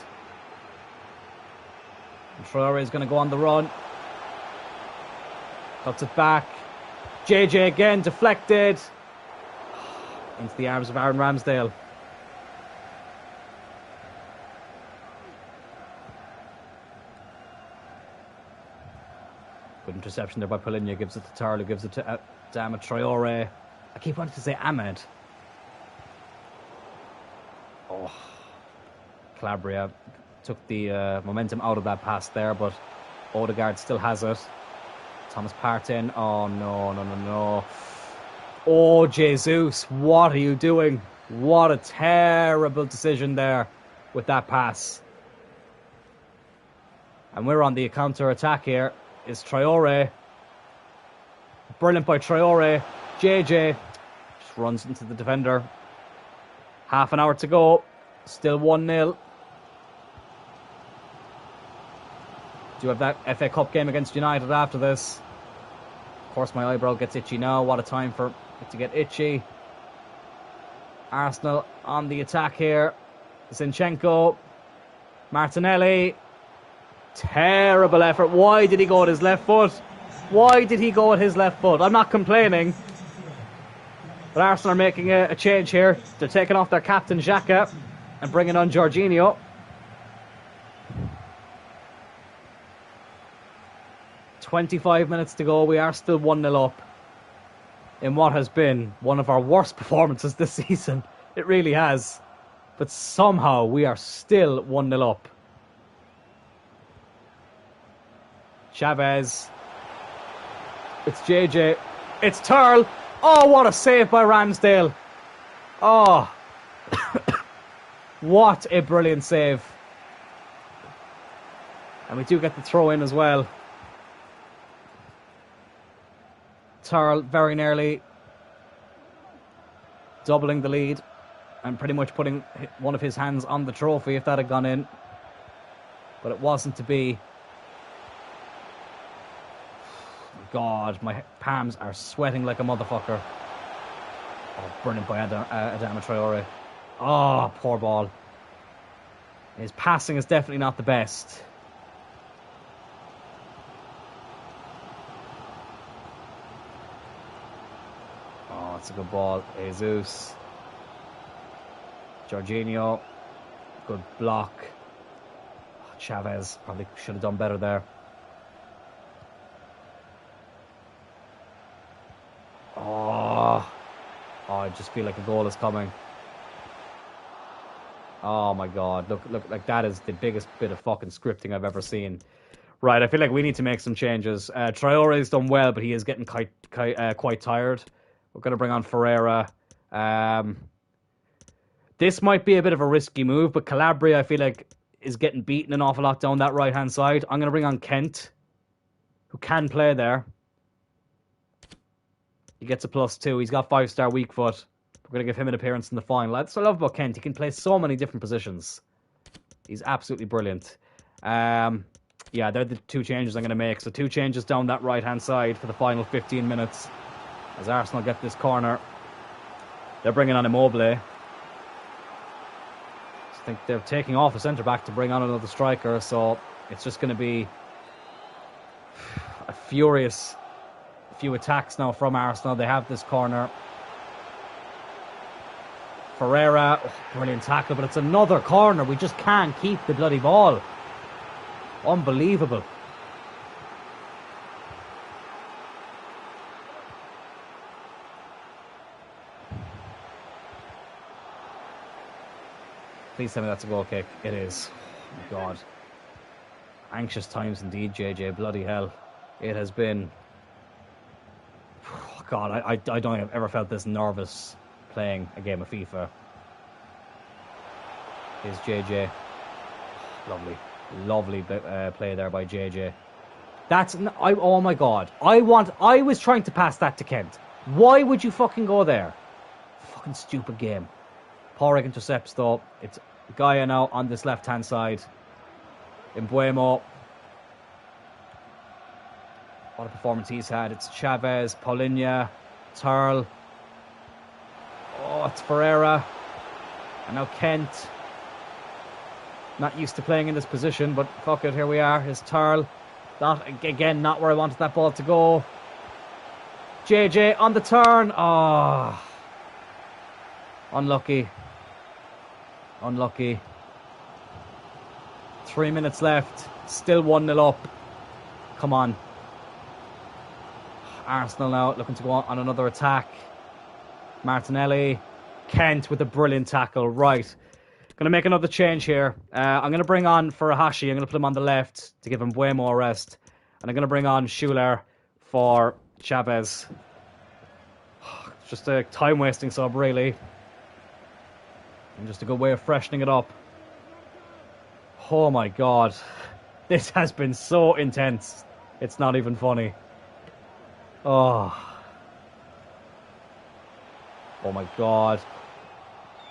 Traore is going to go on the run. Cuts it back. JJ again, deflected. Into the arms of Aaron Ramsdale. Good interception there by Paulinho. Gives it to Tarlu. Gives it to Adama Traore. I keep wanting to say Ahmed. Oh. Calabria took the momentum out of that pass there, but Odegaard still has it. Thomas Partey. Oh, no. Oh, Jesus. What are you doing? What a terrible decision there with that pass. And we're on the counter-attack here. Is Traore. Brilliant by Traore. JJ just runs into the defender. Half an hour to go. Still 1-0. Do have that FA Cup game against United after this. Of course, my eyebrow gets itchy now. What a time for it to get itchy. Arsenal on the attack here. Zinchenko. Martinelli. Terrible effort. Why did he go with his left foot? Why did he go with his left foot? I'm not complaining. But Arsenal are making a change here. They're taking off their captain Xhaka and bringing on Jorginho. "25 minutes to go. We are still 1-0 up in what has been one of our worst performances this season. It really has. But somehow we are still 1-0 up. Chavez. It's JJ. It's Turl. Oh, what a save by Ramsdale. Oh. What a brilliant save. And we do get the throw in as well. Turl very nearly doubling the lead and pretty much putting one of his hands on the trophy if that had gone in. But it wasn't to be. God, my palms are sweating like a motherfucker. Oh, brilliant by Adama Traore. Oh, poor ball. His passing is definitely not the best. Oh, it's a good ball. Jesus. Jorginho. Good block. Oh, Chavez probably should have done better there. I just feel like a goal is coming. Oh my God. Look, like that is the biggest bit of fucking scripting I've ever seen. Right, I feel like we need to make some changes. Traore's done well, but he is getting quite tired. We're going to bring on Ferreira. This might be a bit of a risky move, but Calabria, I feel like, is getting beaten an awful lot down that right-hand side. I'm going to bring on Kent, who can play there. He gets a +2. He's got 5-star weak foot. We're going to give him an appearance in the final. That's what I love about Kent. He can play so many different positions. He's absolutely brilliant. Yeah, they're the two changes I'm going to make. So 2 changes down that right-hand side for the final 15 minutes. As Arsenal get this corner. They're bringing on Immobile. I think they're taking off a centre-back to bring on another striker. So it's just going to be a furious few attacks now from Arsenal. They have this corner. Ferreira, brilliant tackle, but it's another corner. We just can't keep the bloody ball. Unbelievable. Please tell me that's a goal kick. It is. Oh my God. Anxious times indeed, JJ. Bloody hell. It has been. God, I don't think I've ever felt this nervous playing a game of FIFA. Here's JJ. Lovely play there by JJ. Oh my God. I was trying to pass that to Kent. Why would you fucking go there? Fucking stupid game. Porrick intercepts though. It's Gaia now on this left-hand side. Mbuemo. What a performance he's had. It's Chavez, Paulinho, Turl. Oh, it's Ferreira. And now Kent. Not used to playing in this position, but fuck it, here we are. His Turl. That, again, not where I wanted that ball to go. JJ on the turn. Oh. Unlucky. Unlucky. 3 minutes left. Still 1-0 up. Come on. Arsenal now looking to go on another attack. Martinelli. Kent with a brilliant tackle. Right. Going to make another change here. I'm going to bring on Furuhashi. I'm going to put him on the left to give him way more rest. And I'm going to bring on Schuler for Chavez. Just a time-wasting sub, really. And just a good way of freshening it up. Oh my god. This has been so intense. It's not even funny. Oh. Oh my god.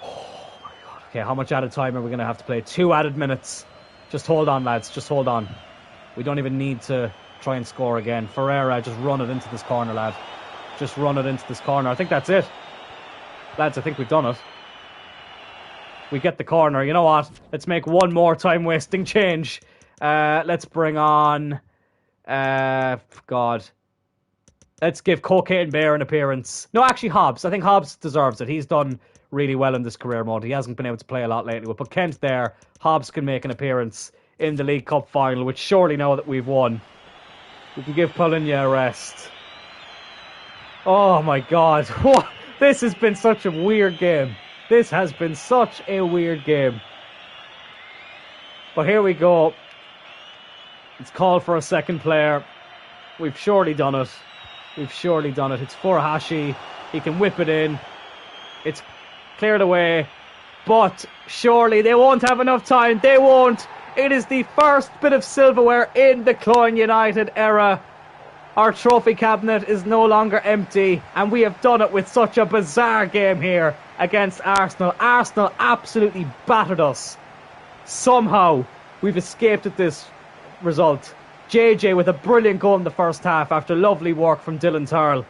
Oh my god. Okay, how much added time are we going to have to play? 2 added minutes. Just hold on, lads. Just hold on. We don't even need to try and score again. Ferreira, just run it into this corner, lad. Just run it into this corner. I think that's it. Lads, I think we've done it. We get the corner. You know what? Let's make one more time-wasting change. Let's bring on... God. Let's give Cocaine Bear an appearance. No, actually, Hobbs. I think Hobbs deserves it. He's done really well in this career mode. He hasn't been able to play a lot lately. We'll put Kent there. Hobbs can make an appearance in the League Cup final, which surely now that we've won, we can give Paulinho a rest. Oh my god. This has been such a weird game. This has been such a weird game. But here we go. It's called for a second player. We've surely done it. We've surely done it. It's Furuhashi. He can whip it in. It's cleared away. But surely they won't have enough time. They won't. It is the first bit of silverware in the Cloyne United era. Our trophy cabinet is no longer empty. And we have done it with such a bizarre game here against Arsenal. Arsenal absolutely battered us. Somehow we've escaped at this result. JJ with a brilliant goal in the first half after lovely work from Dylan Turl.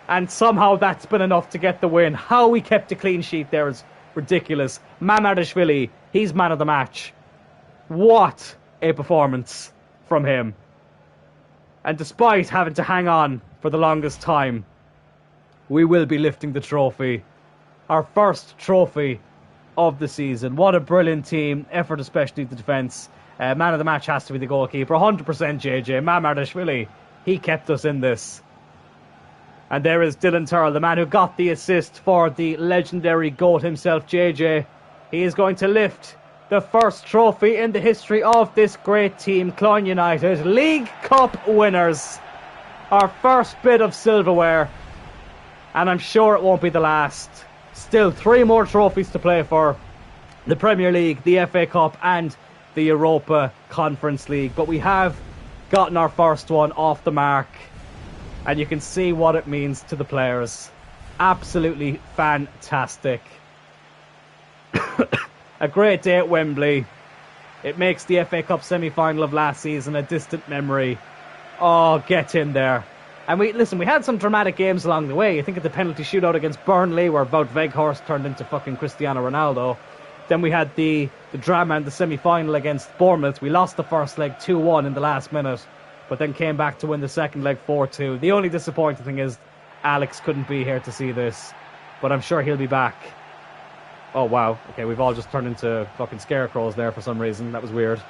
And somehow that's been enough to get the win. How we kept a clean sheet there is ridiculous. Mamardashvili, he's man of the match. What a performance from him. And despite having to hang on for the longest time, we will be lifting the trophy. Our first trophy of the season. What a brilliant team. Effort, especially the defence. Man of the match has to be the goalkeeper. 100% JJ. Mamardashvili, he kept us in this. And there is Dylan Turl, the man who got the assist for the legendary GOAT himself, JJ. He is going to lift the first trophy in the history of this great team, Cloyne United. League Cup winners. Our first bit of silverware. And I'm sure it won't be the last. Still 3 more trophies to play for. The Premier League, the FA Cup and the Europa Conference League. But we have gotten our first one off the mark. And you can see what it means to the players. Absolutely fantastic. A great day at Wembley. It makes the FA Cup semi-final of last season a distant memory. Oh, get in there. And we had some dramatic games along the way. I think of the penalty shootout against Burnley where Wout Weghorst turned into fucking Cristiano Ronaldo. Then we had the drama in the semi-final against Bournemouth. We lost the first leg 2-1 in the last minute, but then came back to win the second leg 4-2. The only disappointing thing is Alex couldn't be here to see this, but I'm sure he'll be back. Oh wow, okay, we've all just turned into fucking scarecrows there for some reason. That was weird.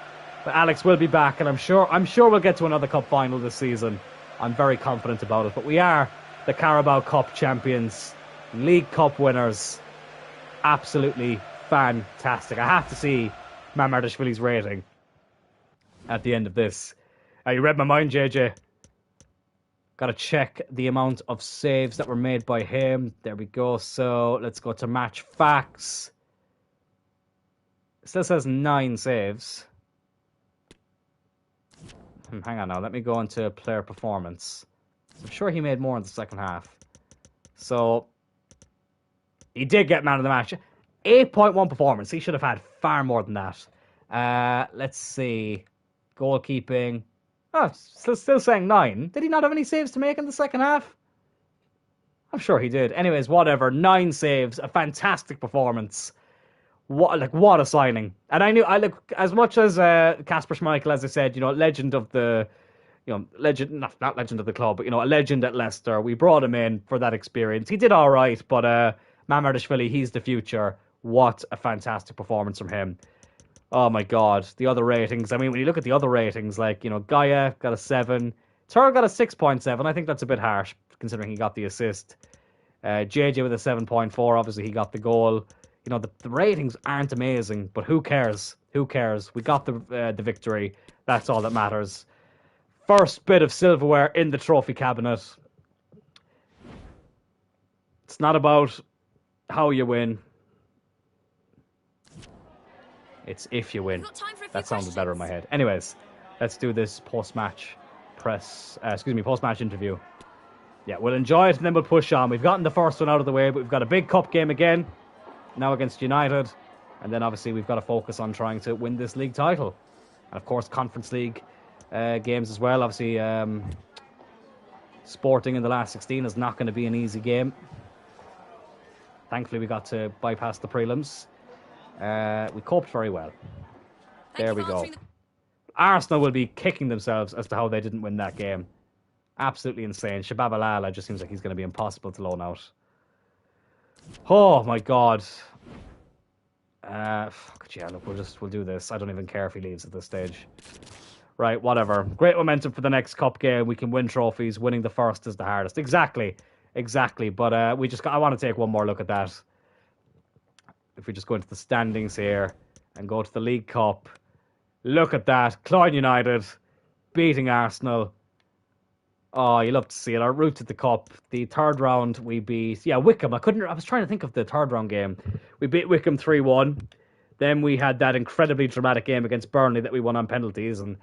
But Alex will be back, and I'm sure we'll get to another cup final this season. I'm very confident about it. But we are the Carabao Cup champions, League Cup winners. Absolutely fantastic. I have to see Mamardashvili's rating at the end of this. You read my mind, JJ. Got to check the amount of saves that were made by him. There we go. So let's go to match facts. It still says 9 saves. Hang on now. Let me go into player performance. I'm sure he made more in the second half. So he did get man of the match. 8.1 performance. He should have had far more than that. Let's see. Goalkeeping. Oh, still saying 9. Did he not have any saves to make in the second half? I'm sure he did. Anyways, whatever. 9 saves. A fantastic performance. What a signing! And I look as much as Kasper Schmeichel, as I said, legend of the, legend, not legend of the club, but a legend at Leicester. We brought him in for that experience. He did all right, but Mamardashvili, he's the future. What a fantastic performance from him! Oh my God, the other ratings. I mean, when you look at the other ratings, like Gaia got a 7, Tur got a 6.7. I think that's a bit harsh considering he got the assist. JJ with a 7.4. Obviously, he got the goal. The ratings aren't amazing, but who cares? Who cares? We got the victory. That's all that matters. First bit of silverware in the trophy cabinet. It's not about how you win. It's if you win. That sounded better in my head. Anyways, let's do this post-match post-match interview. Yeah, we'll enjoy it and then we'll push on. We've gotten the first one out of the way, but we've got a big cup game again, now against United. And then obviously we've got to focus on trying to win this league title. And of course, Conference League games as well. Obviously, Sporting in the last 16 is not going to be an easy game. Thankfully, we got to bypass the prelims. We coped very well. There we go. Arsenal will be kicking themselves as to how they didn't win that game. Absolutely insane. Shabab Alala just seems like he's going to be impossible to loan out. Oh my God. Yeah, look, we'll do this. I don't even care if he leaves at this stage. Right, whatever. Great momentum for the next cup game. We can win trophies. Winning the first is the hardest. Exactly. But I want to take one more look at that. If we just go into the standings here and go to the League Cup, look at that. Cloyne United beating Arsenal. Oh, you love to see it. Our route to the Cup. The third round, we beat Wickham. I was trying to think of the third round game. We beat Wickham 3-1. Then we had that incredibly dramatic game against Burnley that we won on penalties, and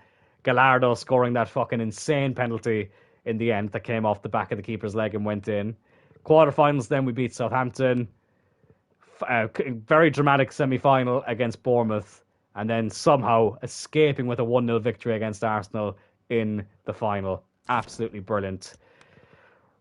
Gallardo scoring that fucking insane penalty in the end that came off the back of the keeper's leg and went in. Quarterfinals, then we beat Southampton. Very dramatic semi-final against Bournemouth, and then somehow escaping with a 1-0 victory against Arsenal in the final. Absolutely brilliant.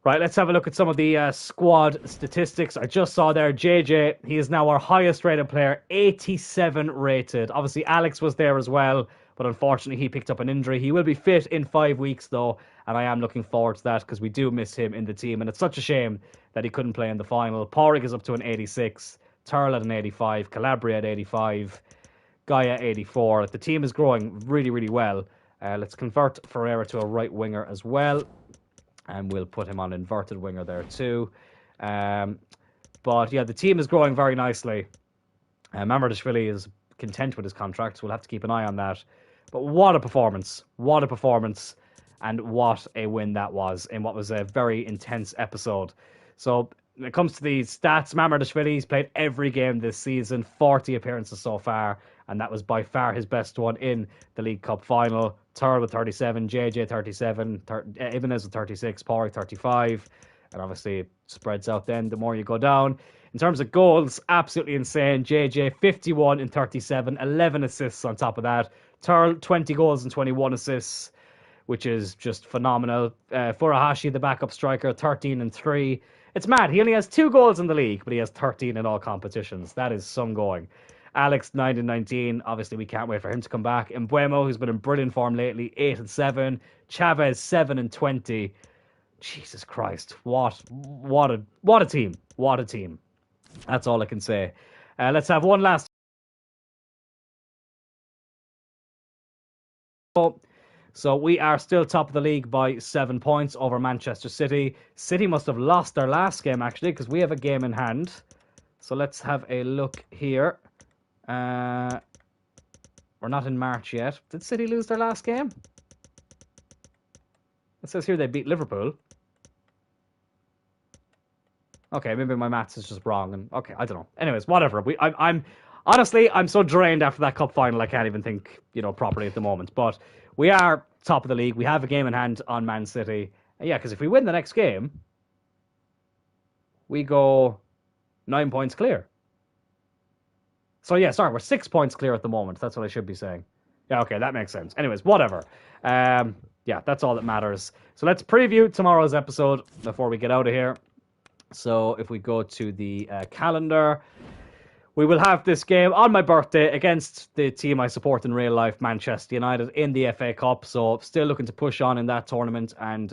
Right, let's have a look at some of the squad statistics. I just saw there, JJ, he is now our highest rated player, 87 rated. Obviously, Alex was there as well, but unfortunately, he picked up an injury. He will be fit in 5 weeks, though, and I am looking forward to that because we do miss him in the team, and it's such a shame that he couldn't play in the final. Porrig is up to an 86, Turl at an 85, Calabria at 85, Gaia 84. The team is growing really, really well. Let's convert Ferreira to a right winger as well, and we'll put him on inverted winger there too. But yeah, the team is growing very nicely. Mamardashvili is content with his contract, so we'll have to keep an eye on that. But what a performance! What a performance! And what a win that was in what was a very intense episode. So when it comes to the stats, Mamardashvili's played every game this season, 40 appearances so far, and that was by far his best one in the League Cup final. Turl with 37, JJ 37, Ibanez with 36, Porrig 35, and obviously it spreads out then the more you go down. In terms of goals, absolutely insane. JJ 51 in 37, 11 assists on top of that. Turl 20 goals and 21 assists, which is just phenomenal. Furuhashi, the backup striker, 13 and 3. It's mad. He only has 2 goals in the league, but he has 13 in all competitions. That is some going. Alex 9 and 19. Obviously, we can't wait for him to come back. Mbuemo, who's been in brilliant form lately, 8 and 7. Chavez 7 and 20. Jesus Christ, what a team! What a team! That's all I can say. Let's have one last. So we are still top of the league by 7 points over Manchester City. City must have lost their last game actually, because we have a game in hand. So let's have a look here. We're not in March yet. Did City lose their last game? It says here they beat Liverpool. Okay, maybe my maths is just wrong. And okay, I don't know. Anyways, whatever. I'm honestly, I'm so drained after that cup final. I can't even think, properly at the moment. But we are top of the league. We have a game in hand on Man City. And yeah, because if we win the next game, we go 9 points clear. So yeah, sorry, we're 6 points clear at the moment. That's what I should be saying. Yeah, okay, that makes sense. Anyways, whatever. Yeah, that's all that matters. So let's preview tomorrow's episode before we get out of here. So if we go to the calendar, we will have this game on my birthday against the team I support in real life, Manchester United, in the FA Cup. So still looking to push on in that tournament and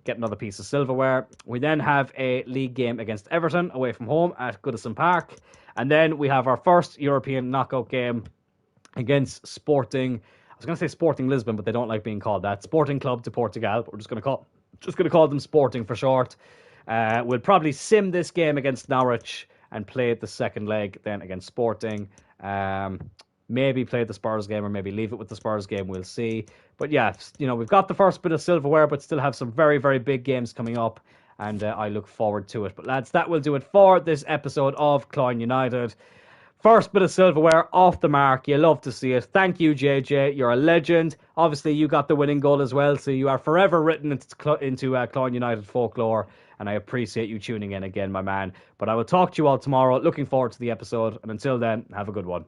get another piece of silverware. We then have a league game against Everton away from home at Goodison Park. And then we have our first European knockout game against Sporting. I was going to say Sporting Lisbon, but they don't like being called that. Sporting Club de Portugal, but we're just going to call them Sporting for short. We'll probably sim this game against Norwich and play the second leg then against Sporting. Maybe play the Spurs game or maybe leave it with the Spurs game. We'll see. But yeah, we've got the first bit of silverware, but still have some very, very big games coming up. And I look forward to it. But lads, that will do it for this episode of Cloyne United. First bit of silverware off the mark. You love to see it. Thank you, JJ. You're a legend. Obviously, you got the winning goal as well, so you are forever written into Cloyne United folklore, and I appreciate you tuning in again, my man. But I will talk to you all tomorrow. Looking forward to the episode, and until then, have a good one.